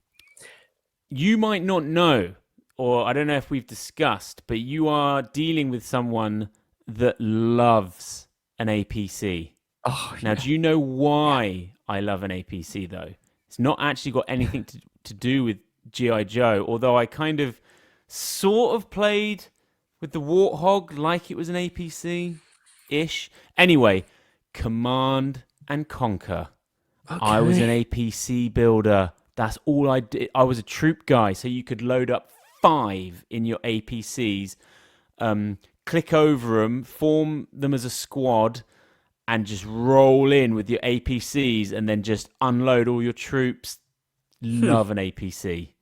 You might not know, or I don't know if we've discussed, but you are dealing with someone that loves an APC. Oh, Now, do you know why I love an APC, though? It's not actually got anything to do with GI Joe, although I kind of sort of played with the Warthog like it was an APC-ish. Anyway, Command and Conquer. I was an APC builder. That's all I did. I was a troop guy, so you could load up 5 in your APCs, click over them, form them as a squad, and just roll in with your APCs and then just unload all your troops. Love an APC.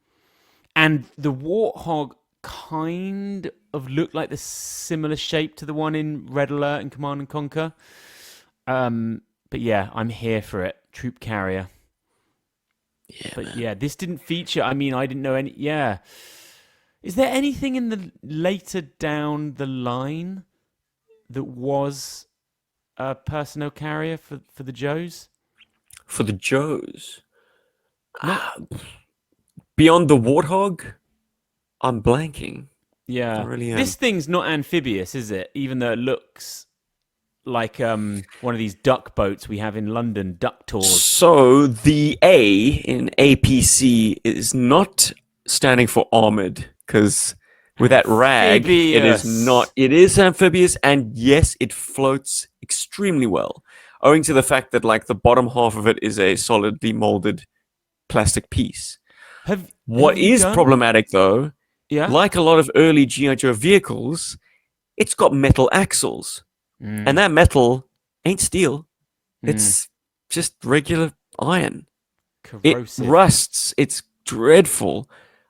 And the Warthog kind of looked like the similar shape to the one in Red Alert and Command and Conquer. But yeah, I'm here for it. Troop carrier. Yeah, But yeah, this didn't feature. I mean, I didn't know any. Yeah. Is there anything in the later down the line that was a personnel carrier for the Joes? for the Joes. Beyond the Warthog, I'm blanking. Yeah. I really am. This thing's not amphibious, is it? Even though it looks like one of these duck boats we have in London, duck tours. So the A in APC is not standing for armored, because with that rag. It is Amphibious. not. It is amphibious, and yes, it floats extremely well, owing to the fact that like the bottom half of it is a solidly molded plastic piece. What have you is done? problematic though, Yeah. like a lot of early GI Joe vehicles, it's got metal axles, and that metal ain't steel. It's just regular iron. It Corrosive. rusts. It's dreadful.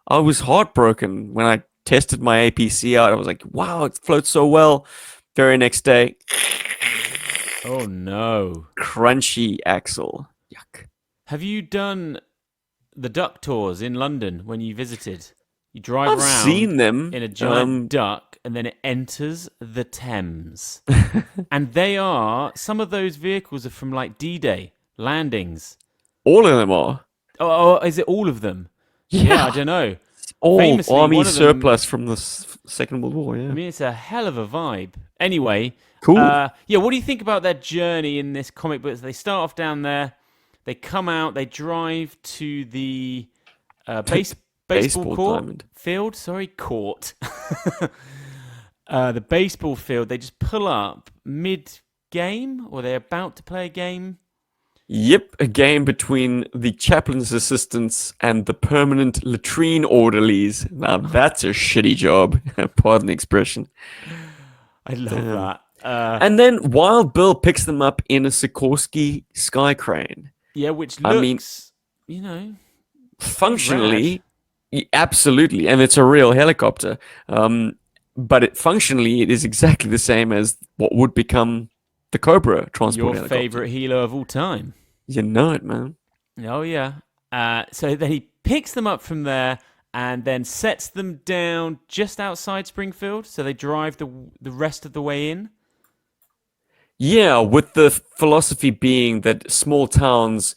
I was heartbroken when I tested my APC out. I was like, wow, it floats so well. Very next day, Oh no. crunchy axle. Yuck. Have you done the duck tours in London when you visited? You drive I've around seen them. in a giant duck and then it enters the Thames. And some of those vehicles are from like D-Day landings. All of them are. Oh, is it all of them? Yeah, I don't know. All Famously, army one of them- surplus from the Second World War, yeah. I mean, it's a hell of a vibe. Anyway, Cool. yeah, what do you think about their journey in this comic book? They start off down there, they come out, they drive to the baseball Baseball court diamond. field. Sorry, court. The baseball field. They just pull up mid-game, or they're about to play a game. Yep, a game between the chaplain's assistants and the permanent latrine orderlies. Now that's a shitty job. Pardon the expression. I love that. And then Wild Bill picks them up in a Sikorsky Sky Crane. Yeah, which looks, I mean, you know, functionally, absolutely, and it's a real helicopter. But functionally, it is exactly the same as what would become the Cobra transport your helicopter. favorite helo of all time. You know it, man. Oh, yeah. So then he picks them up from there and then sets them down just outside Springfield. So they drive the rest of the way in. Yeah, with the philosophy being that small towns,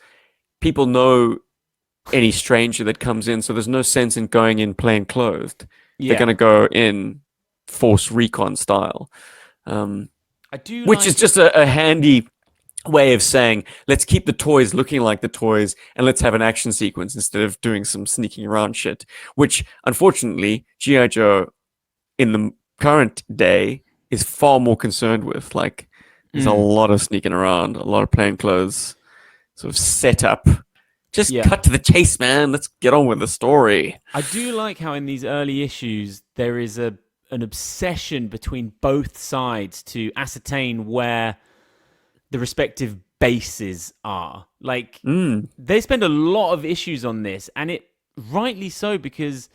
people know any stranger that comes in, so there's no sense in going in plain clothed. Yeah. They're going to go in force recon style. I do Which like- is just a handy way of saying, let's keep the toys looking like the toys and let's have an action sequence instead of doing some sneaking around shit. Which, unfortunately, G.I. Joe in the current day is far more concerned with. Like, there's a lot of sneaking around, a lot of plainclothes sort of set up. Just cut to the chase, man. Let's get on with the story. I do like how in these early issues there is an obsession between both sides to ascertain where the respective bases are. Like, they spend a lot of issues on this, and it rightly so, because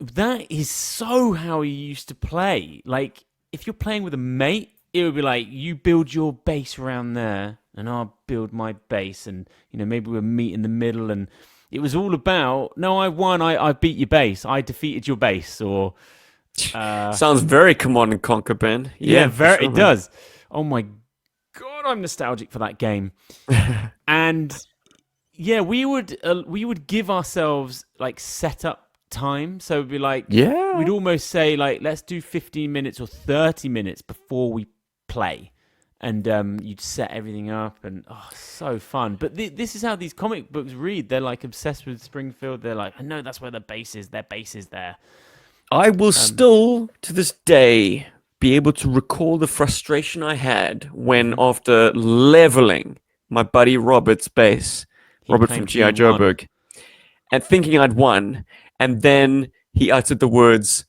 that is so how he used to play. Like, if you're playing with a mate, it would be like, you build your base around there, and I'll build my base, and, you know, maybe we'll meet in the middle, and it was all about, no, I won, I beat your base, I defeated your base, or... Sounds very Command and Conquer, Ben. Yeah, for sure, it does. Oh my god, I'm nostalgic for that game. And yeah, we would give ourselves like setup time. So it'd be like, we'd almost say like, let's do 15 minutes or 30 minutes before we play. And you'd set everything up, and so fun. But this is how these comic books read. They're like obsessed with Springfield. They're like, I know that's where the base is. Their base is there. I will still, to this day, be able to recall the frustration I had when, after leveling my buddy Robert's base, Robert from GI Joburg, and thinking I'd won, and then he uttered the words,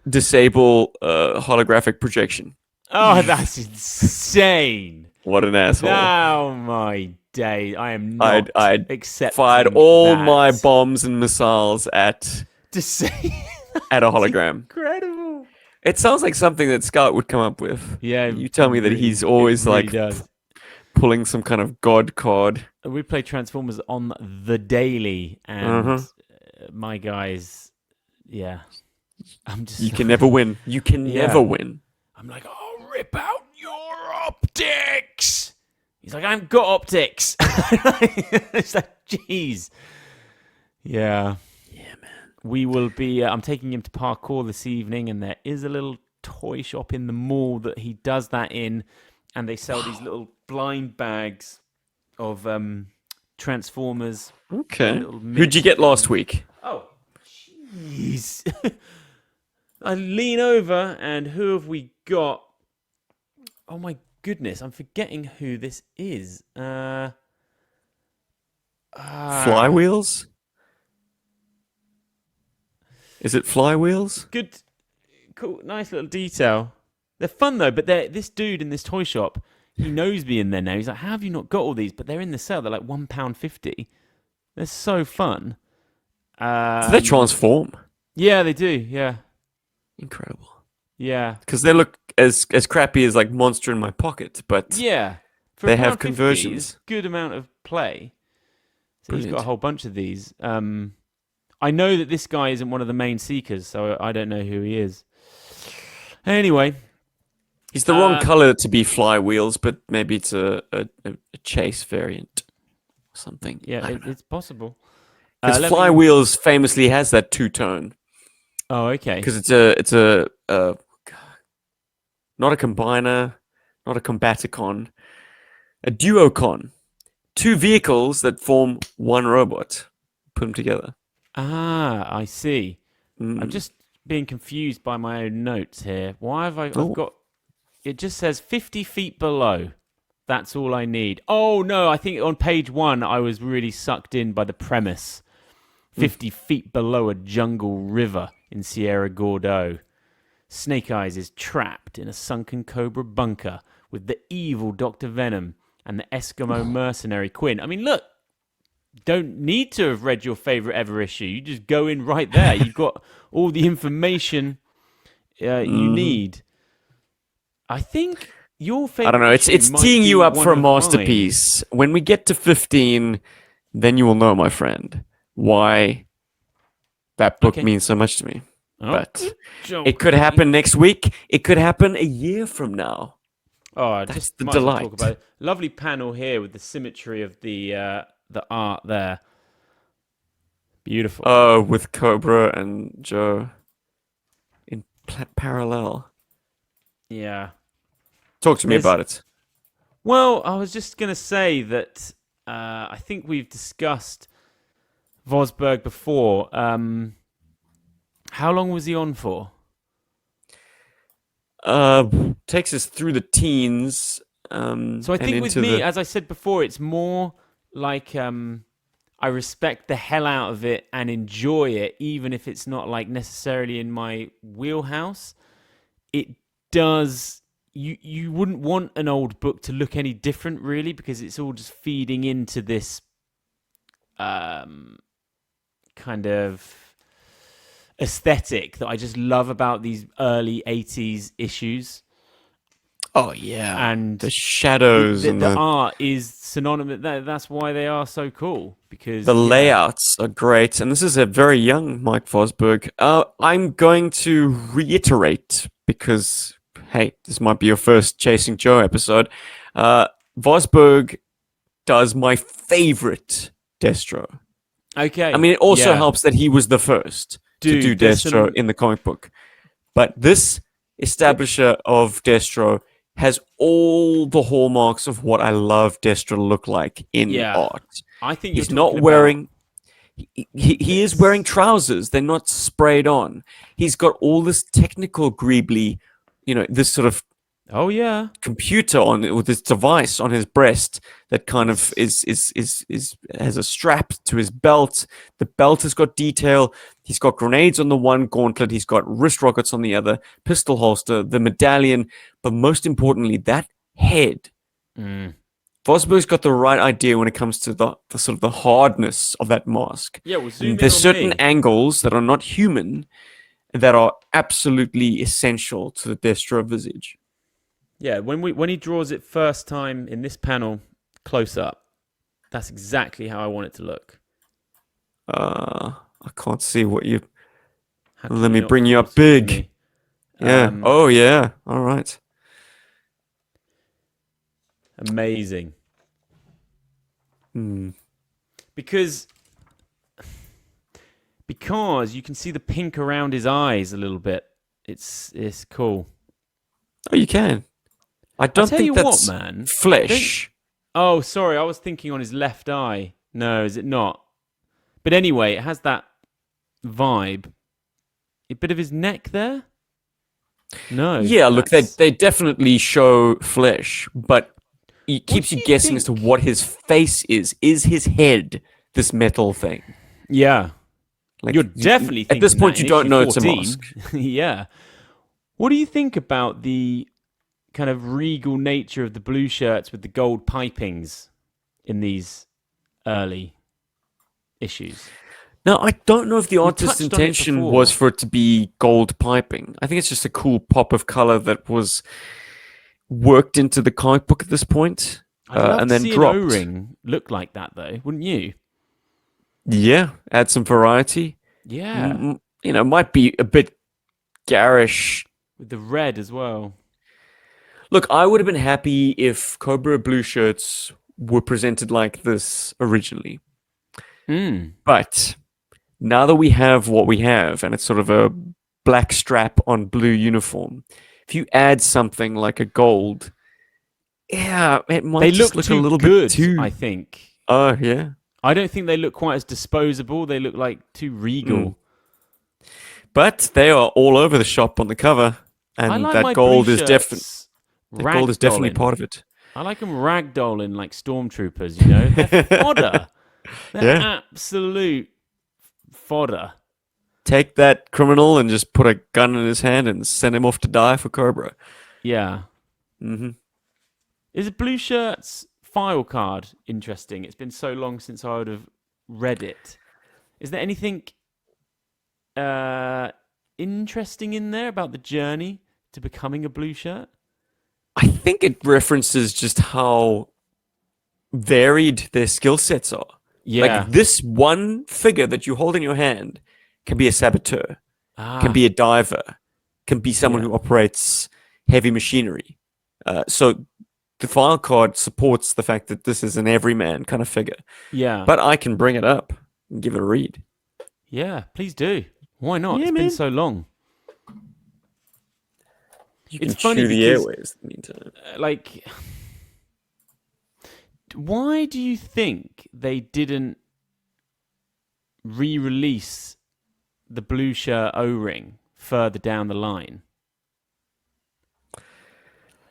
disable holographic projection. Oh, that's insane. What an asshole. Oh my day. I am not I'd accepting fired all that. my bombs and missiles at To say a hologram. incredible. It sounds like something that Scott would come up with. Yeah. You tell me that he's always like pulling some kind of god card. We play Transformers on the daily, and my guys, I'm just. You can never win. You can never win. I'm like, I'll rip out your optics. He's like, I've got optics. It's like, jeez. Yeah. Yeah, man. We will be. I'm taking him to parkour this evening, and there is a little toy shop in the mall that he does that in, and they sell these little blind bags of Transformers. Okay. Who'd you get last week? Oh, Jeez. I lean over, and who have we got? Oh my goodness, I'm forgetting who this is. Flywheels? Is it flywheels? Good, cool, nice little detail. They're fun though, but this dude in this toy shop, he knows me in there now. He's like, "How have you not got all these?" But they're in the sale. They're like £1.50. They're so fun. Do they transform? Yeah, they do. Yeah, Incredible. yeah, Because they look as crappy as like Monster in My Pocket, but yeah. For they £1.50, have it's conversions. good amount of play. So he's got a Brilliant. whole bunch of these. I know that this guy isn't one of the main seekers, so I don't know who he is. Anyway, He's the wrong color to be flywheels, but maybe it's a chase variant or something. yeah, I don't know. it's possible. Because let me- flywheels famously has that two-tone. Oh, okay. Because it's a not a combiner, not a combaticon, a duocon. Two vehicles that form one robot. Put them together. Ah, I see. Mm. I'm just being confused by my own notes here. Why have I've Oh. got... It just says 50 feet below. That's all I need. Oh, no, I think on page 1, I was really sucked in by the premise. 50 feet below a jungle river in Sierra Gordo. Snake Eyes is trapped in a sunken cobra bunker with the evil Dr. Venom and the Eskimo mercenary Quinn. I mean, look, don't need to have read your favorite ever issue. You just go in right there. You've got all the information you need. I think your favorite I don't know. It's issue might teeing be you up one for a of mine. masterpiece. When we get to 15, then you will know, my friend, why that book Okay. means so much to me. Oh, But good it could job, happen next week. It could happen a year from now. Oh, I That's just the might as well delight. talk about it. Lovely panel here with the symmetry of the art there. Beautiful. With Cobra and Joe in parallel. Yeah. Talk to me There's- about it. Well, I was just going to say that I think we've discussed Vosberg before. How long was he on for? Takes us through the teens. So I and think with into me, the- as I said before, it's more like I respect the hell out of it and enjoy it, even if it's not like necessarily in my wheelhouse. It does. You wouldn't want an old book to look any different, really, because it's all just feeding into this kind of aesthetic that I just love about these early 80s issues. Oh yeah, And the shadows and the art is synonymous. That's why they are so cool, because the layouts are great. And this is a very young Mike Vosberg. I'm going to reiterate because, hey, this might be your first Chasing Joe episode. Vosberg does my favorite Destro. Okay. I mean, it also yeah. helps that he was the first to do Dude, there's Destro some- in the comic book. But this establisher of Destro has all the hallmarks of what I love Destro to look like in Yeah. art. I think He's you're not talking wearing... He is Yes. wearing trousers. They're not sprayed on. He's got all this technical greebly, this sort of about- Oh yeah. computer on with this device on his breast that kind of is has a strap to his belt. The belt has got detail. He's got grenades on the one gauntlet. He's got wrist rockets on the other. Pistol holster, the medallion, but most importantly, that head. Vosberg's got the right idea when it comes to the sort of the hardness of that mask. Yeah, we'll zoom in There's on certain me. angles that are not human that are absolutely essential to the Destro visage. Yeah, when he draws it first time in this panel, close up, that's exactly how I want it to look. I can't see what you... How can Let me not bring you up force it to big. me? Yeah. Oh, yeah. All right. Amazing. Hmm. Because you can see the pink around his eyes a little bit. It's cool. Oh, you can. I don't tell think you that's what, man. flesh. Oh, sorry, I was thinking on his left eye. No, is it not? But anyway, it has that vibe. a bit of his neck there? No. Yeah, look, that's- they definitely show flesh, but it keeps do you you guessing as to think? what his face is. Is his head this metal thing? Yeah. Like You're definitely thinking at this point that you in don't issue know it's a 14. mask. Yeah. What do you think about the kind of regal nature of the blue shirts with the gold pipings in these early issues? Now, I don't know if the artist's touched on it intention before. was for it to be gold piping. I think it's just a cool pop of color that was worked into the comic book at this point, I'd love and to then see dropped. an O-ring look like that, though, wouldn't you? Yeah, add some variety. Yeah, Might be a bit garish. with the red as well. Look, I would have been happy if Cobra blue shirts were presented like this originally. But now that we have what we have, and it's sort of a black strap on blue uniform, if you add something like a gold, yeah, it might They just look look a too little good, bit too. I think. Oh, yeah. I don't think they look quite as disposable. They look like too regal. But they are all over the shop on the cover, I and like that my gold blue is definitely shirts definitely ragdolling. part of it. I like them ragdolling like stormtroopers, you know? They're fodder. They're Yeah. absolute fodder. Take that criminal and just put a gun in his hand and send him off to die for Cobra. Yeah. hmm Is a blue shirts file card interesting? It's been so long since I would have read it. Is there anything interesting in there about the journey to becoming a blue shirt? I think it references just how varied their skill sets are. Yeah. Like this one figure that you hold in your hand can be a saboteur, Ah, can be a diver, can be someone Yeah. who operates heavy machinery. So the file card supports the fact that this is an everyman kind of figure. yeah. But I can bring it up and give it a read. Yeah, please do. Why not? Yeah, It's man. been so long. You It's can funny chew the because- airways in the meantime. Like, why do you think they didn't re-release the blue shirt O-ring further down the line?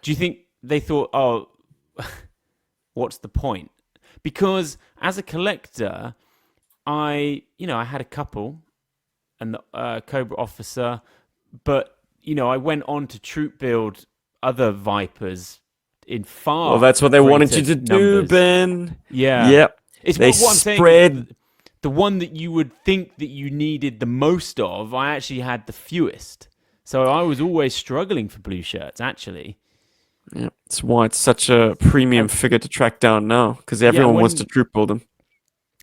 Do you think they thought, oh, what's the point? Because as a collector, I had a couple and the Cobra officer, but I went on to troop build other Vipers in far. Well, that's what they wanted you greater to do, numbers. Ben. Yeah. Yep. It's They what I'm saying. spread. The one that you would think that you needed the most of, I actually had the fewest. So I was always struggling for blue shirts, actually. Yeah, that's why it's such a premium figure to track down now, because everyone wants to troop build them.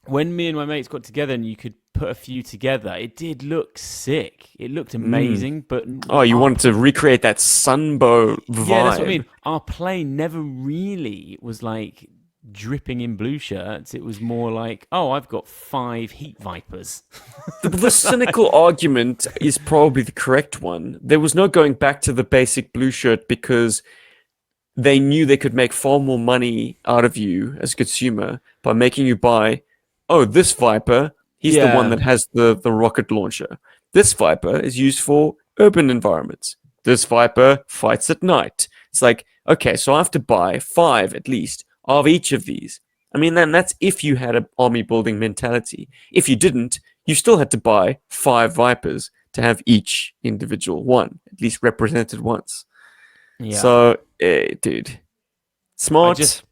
When me and my mates got together and you could put a few together, it did look sick. It looked amazing, but Oh, you wanted to recreate that sunbow vibe. yeah, that's what I mean. Our play never really was like dripping in blue shirts. It was more like, oh, I've got 5 heat vipers. The cynical argument is probably the correct one. There was no going back to the basic blue shirt because they knew they could make far more money out of you as a consumer by making you buy, oh, this Viper, he's the one that has the rocket launcher. This Viper is used for urban environments. This Viper fights at night. It's like, okay, so I have to buy 5 at least of each of these. I mean, then that's if you had an army building mentality. If you didn't, you still had to buy 5 Vipers to have each individual one, at least represented once. Yeah. So, dude, smart. just-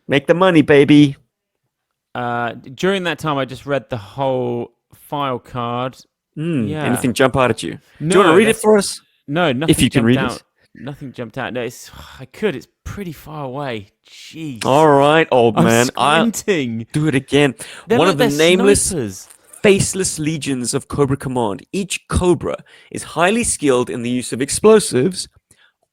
Make the money, baby. During that time, I just read the whole file card. Yeah. Anything jump out at you? Do No, you want to read it that's- for us? No, nothing If you can jumped read out. it. Nothing jumped out. No, I could. It's pretty far away. Jeez. All right, old I'm man. I'll squinting. do it again. They're One like of the they're nameless, snipers. faceless legions of Cobra Command. Each Cobra is highly skilled in the use of explosives,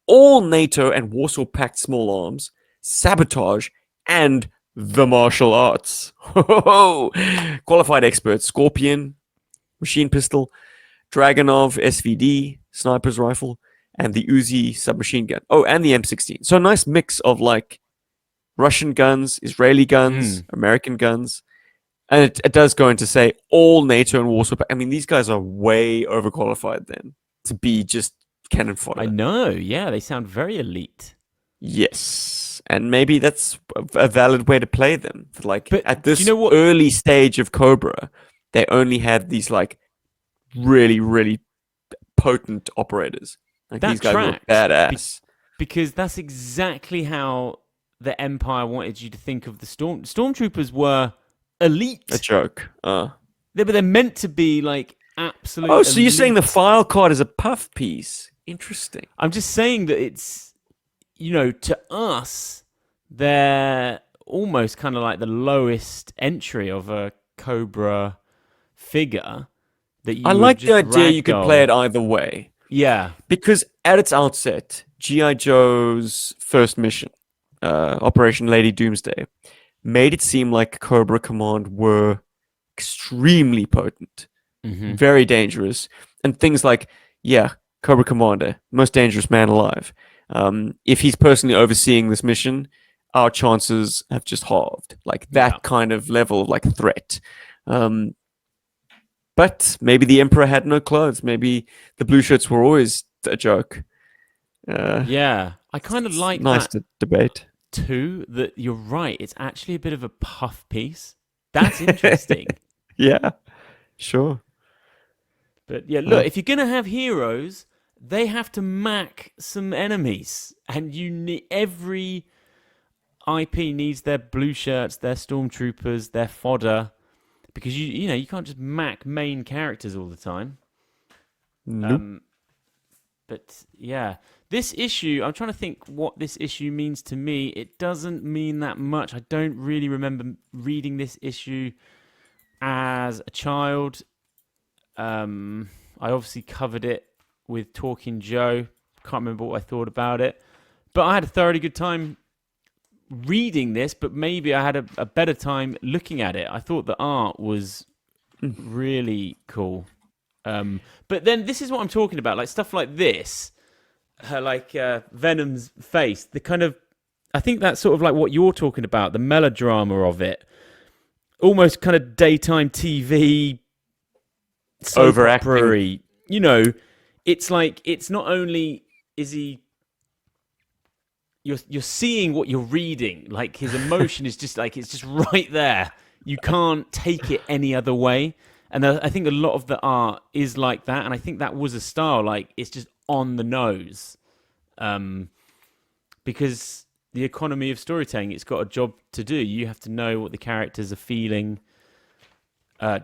all NATO and Warsaw Pact small arms, sabotage, and the martial arts. Qualified experts: Scorpion, machine pistol, Dragonov SVD, sniper's rifle, and the Uzi submachine gun. Oh, and the M16. So a nice mix of like Russian guns, Israeli guns, American guns. And it does go into say all NATO and Warsaw. I mean, these guys are way overqualified then to be just cannon fodder. I know. Yeah, they sound very elite. Yes, and maybe that's a valid way to play them. Like But at do this you know what? early stage of Cobra, they only had these like really, really potent operators. Like That these guys were tracks, badass. because that's exactly how the Empire wanted you to think of the stormtroopers were elite. A joke. They're meant to be like absolute. Oh, so you're saying the elite. file card is a puff piece? Interesting. I'm just saying that it's, to us, they're almost kind of like the lowest entry of a Cobra figure that you I would like the just idea you could play it ragdoll. either way. Yeah, Because at its outset, G.I. Joe's first mission, Operation Lady Doomsday, made it seem like Cobra Command were extremely potent, very dangerous, and things like, Cobra Commander, most dangerous man alive. If he's personally overseeing this mission, our chances have just halved. Like that Yeah. kind of level of like threat. But maybe the Emperor had no clothes. Maybe the blue shirts were always a joke. yeah. I kind of like Nice that to debate. too. That you're right. It's actually a bit of a puff piece. That's interesting. Yeah, sure. But yeah, look, if you're gonna have heroes, they have to mac some enemies, and you need every IP needs their blue shirts, their stormtroopers, their fodder, because you can't just mac main characters all the time. Nope. But yeah, this issue, I'm trying to think what this issue means to me. It doesn't mean that much. I don't really remember reading this issue as a child. I obviously covered it with Talking Joe. Can't remember what I thought about it. But I had a thoroughly good time reading this, but maybe I had a better time looking at it. I thought the art was really cool. But then this is what I'm talking about, like stuff like this, like Venom's face, the kind of, I think that's sort of like what you're talking about, the melodrama of it, almost kind of daytime TV, Overacting. opera-y. It's like, it's not only is he, you're seeing what you're reading, like his emotion is just like, it's just right there. You can't take it any other way. And I think a lot of the art is like that, and I think that was a style, like it's just on the nose, because the economy of storytelling, it's got a job to do. You have to know what the characters are feeling,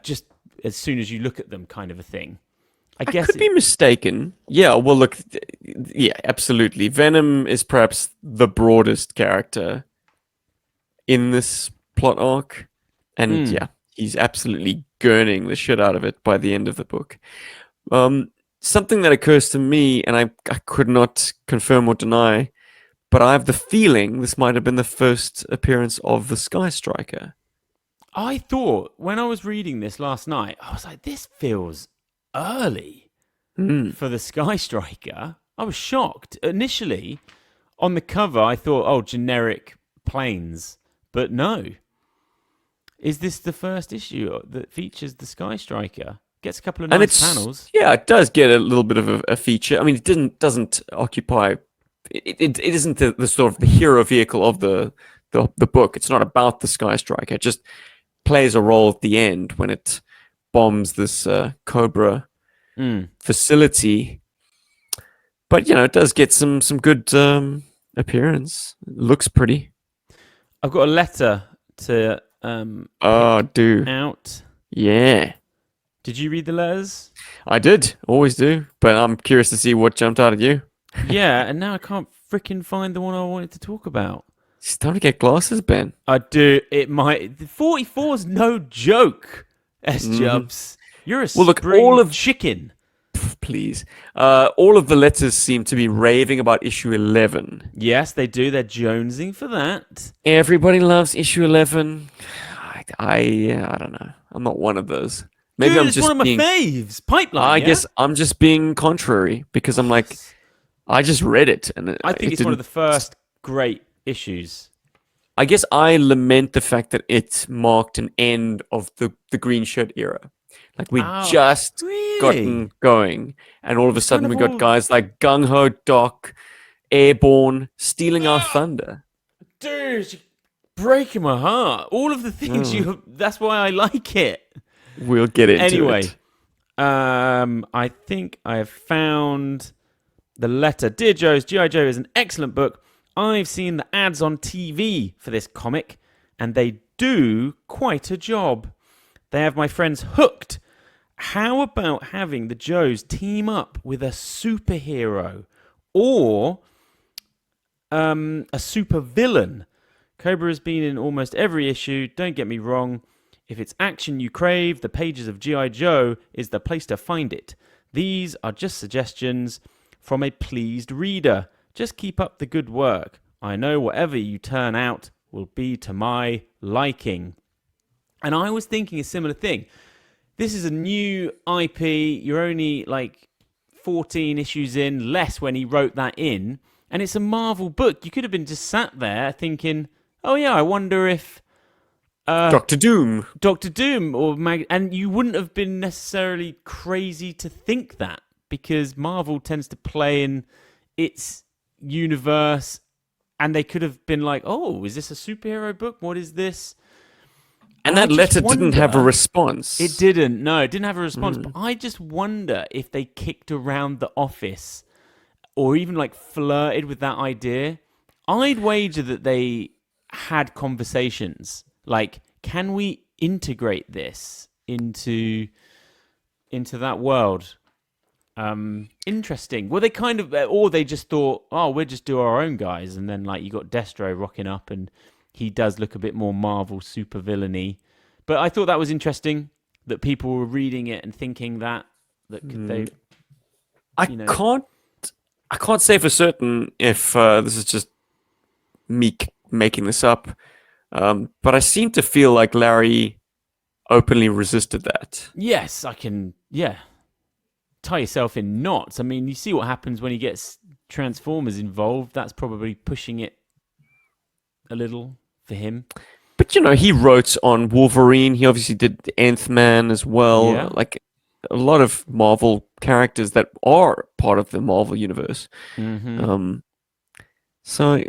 just as soon as you look at them, kind of a thing. I guess Could be mistaken. Yeah, well, look, yeah, absolutely. Venom is perhaps the broadest character in this plot arc, and yeah, he's absolutely gurning the shit out of it by the end of the book. Something that occurs to me, and I could not confirm or deny, but I have the feeling this might have been the first appearance of the Sky Striker. I thought when I was reading this last night, I was like, this feels early for the Sky Striker. I was shocked. Initially, on the cover, I thought, oh, generic planes. But no. Is this the first issue that features the Sky Striker? Gets a couple of nice panels. Yeah, it does get a little bit of a feature. I mean, it doesn't occupy. It isn't the sort of the hero vehicle of the book. It's not about the Sky Striker. It just plays a role at the end when it bombs this Cobra facility. But it does get some good appearance. It looks pretty. I've got a letter to do out. Yeah. Did you read the letters? I did. Always do. But I'm curious to see what jumped out at you. Yeah, and now I can't freaking find the one I wanted to talk about. It's time to get glasses, Ben. I do. It might. 44's no joke, S-Jubs. You're a spring chicken. Please. All of the letters seem to be raving about issue 11. Yes, they do. They're jonesing for that. Everybody loves issue 11. I don't know. I'm not one of those. Maybe Dude, I'm it's just one of my faves. Pipeline. I yeah? guess I'm just being contrary because I'm like, I just read it and I think it's one of the first great issues. I guess I lament the fact that it marked an end of the green shirt era. Like we'd just really? gotten going, and all of a It's sudden kind we of got all- guys like Gung Ho Doc, Airborne, stealing our thunder. Dude, you're breaking my heart. All of the things that's why I like it. We'll get into Anyway, it. I think I have found the letter. Dear Joe's, G.I. Joe is an excellent book. I've seen the ads on TV for this comic, and they do quite a job. They have my friends hooked. How about having the Joes team up with a superhero or a super villain? Cobra has been in almost every issue. Don't get me wrong. If it's action you crave, the pages of G.I. Joe is the place to find it. These are just suggestions from a pleased reader. Just keep up the good work. I know whatever you turn out will be to my liking. And I was thinking a similar thing. This is a new IP. You're only like 14 issues in, less when he wrote that in. And it's a Marvel book. You could have been just sat there thinking, oh yeah, I wonder if Doctor Doom. and you wouldn't have been necessarily crazy to think that, because Marvel tends to play in its universe, and they could have been like, oh, is this a superhero book? What is this? And that letter didn't have a response. It didn't. No, it didn't have a response. But I just wonder if they kicked around the office or even like flirted with that idea. I'd wager that they had conversations like, can we integrate this into that world? Interesting. Well, they kind of, or they just thought, oh, we'll just do our own guys, and then like you got Destro rocking up, and he does look a bit more Marvel super villainy. But I thought that was interesting that people were reading it and thinking that could they. I can't say for certain if this is just me making this up, but I seem to feel like Larry openly resisted that. Yes, I can. Yeah. Tie yourself in knots. I mean, you see what happens when he gets Transformers involved. That's probably pushing it a little for him. But he wrote on Wolverine. He obviously did Nth Man as well. Yeah. Like a lot of Marvel characters that are part of the Marvel universe. Mm-hmm. So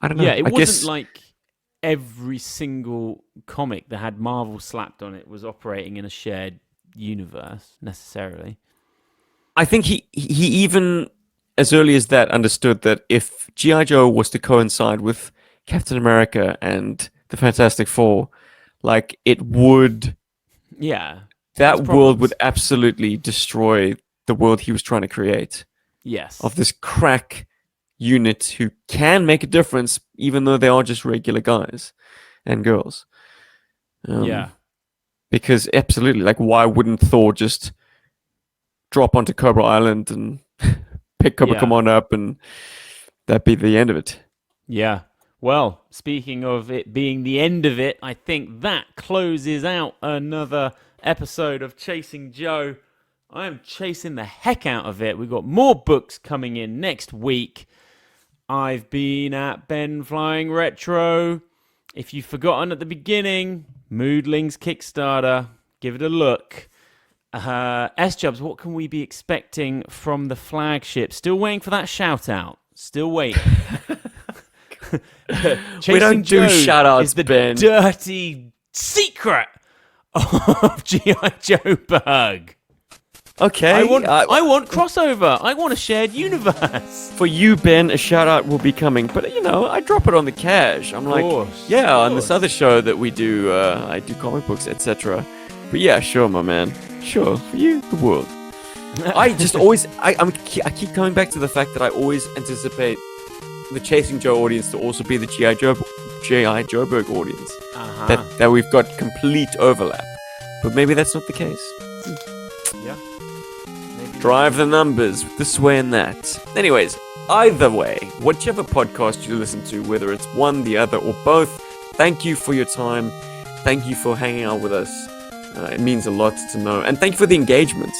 I don't know. Yeah, it I wasn't guess like every single comic that had Marvel slapped on it was operating in a shared universe necessarily. I think he even as early as that understood that if G.I. Joe was to coincide with Captain America and the Fantastic Four, like it would, Yeah. that There's world would problems. absolutely destroy the world he was trying to create Yes. of this crack unit who can make a difference even though they are just regular guys and girls. Yeah. Because absolutely, like why wouldn't Thor just drop onto Cobra Island and pick Cobra Yeah. Command up and that'd be the end of it? Yeah. Well, speaking of it being the end of it, I think that closes out another episode of Chasing Joe. I am chasing the heck out of it. We've got more books coming in next week. I've been at BenFlyingRetro. If you've forgotten at the beginning, Moodling's Kickstarter. Give it a look. S-Jubs, what can we be expecting from the flagship? Still waiting for that shout out. Still waiting. We don't do shout outs, is the Ben. dirty secret of G.I. Joburg. Okay. I want crossover. I want a shared universe. For you, Ben, a shout out will be coming. But, I drop it on the cash. I'm like, on this other show that we do, I do comic books, etc. But yeah, sure, my man. Sure, for you, the world. I just always, I keep coming back to the fact that I always anticipate the Chasing Joe audience to also be the G.I. Joburg audience. Uh-huh. That we've got complete overlap. But maybe that's not the case. Yeah. Maybe. Drive the numbers this way and that. Anyways, either way, whichever podcast you listen to, whether it's one, the other, or both, thank you for your time. Thank you for hanging out with us. It means a lot to know. And thank you for the engagements.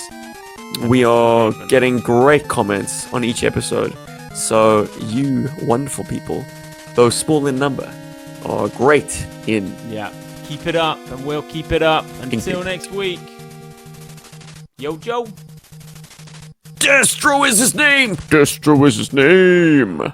We are getting great comments on each episode. So you wonderful people, though small in number, are great in. Yeah. Keep it up, and we'll keep it up. Until Indeed. next week. Yo, Joe. Destro is his name! Destro is his name!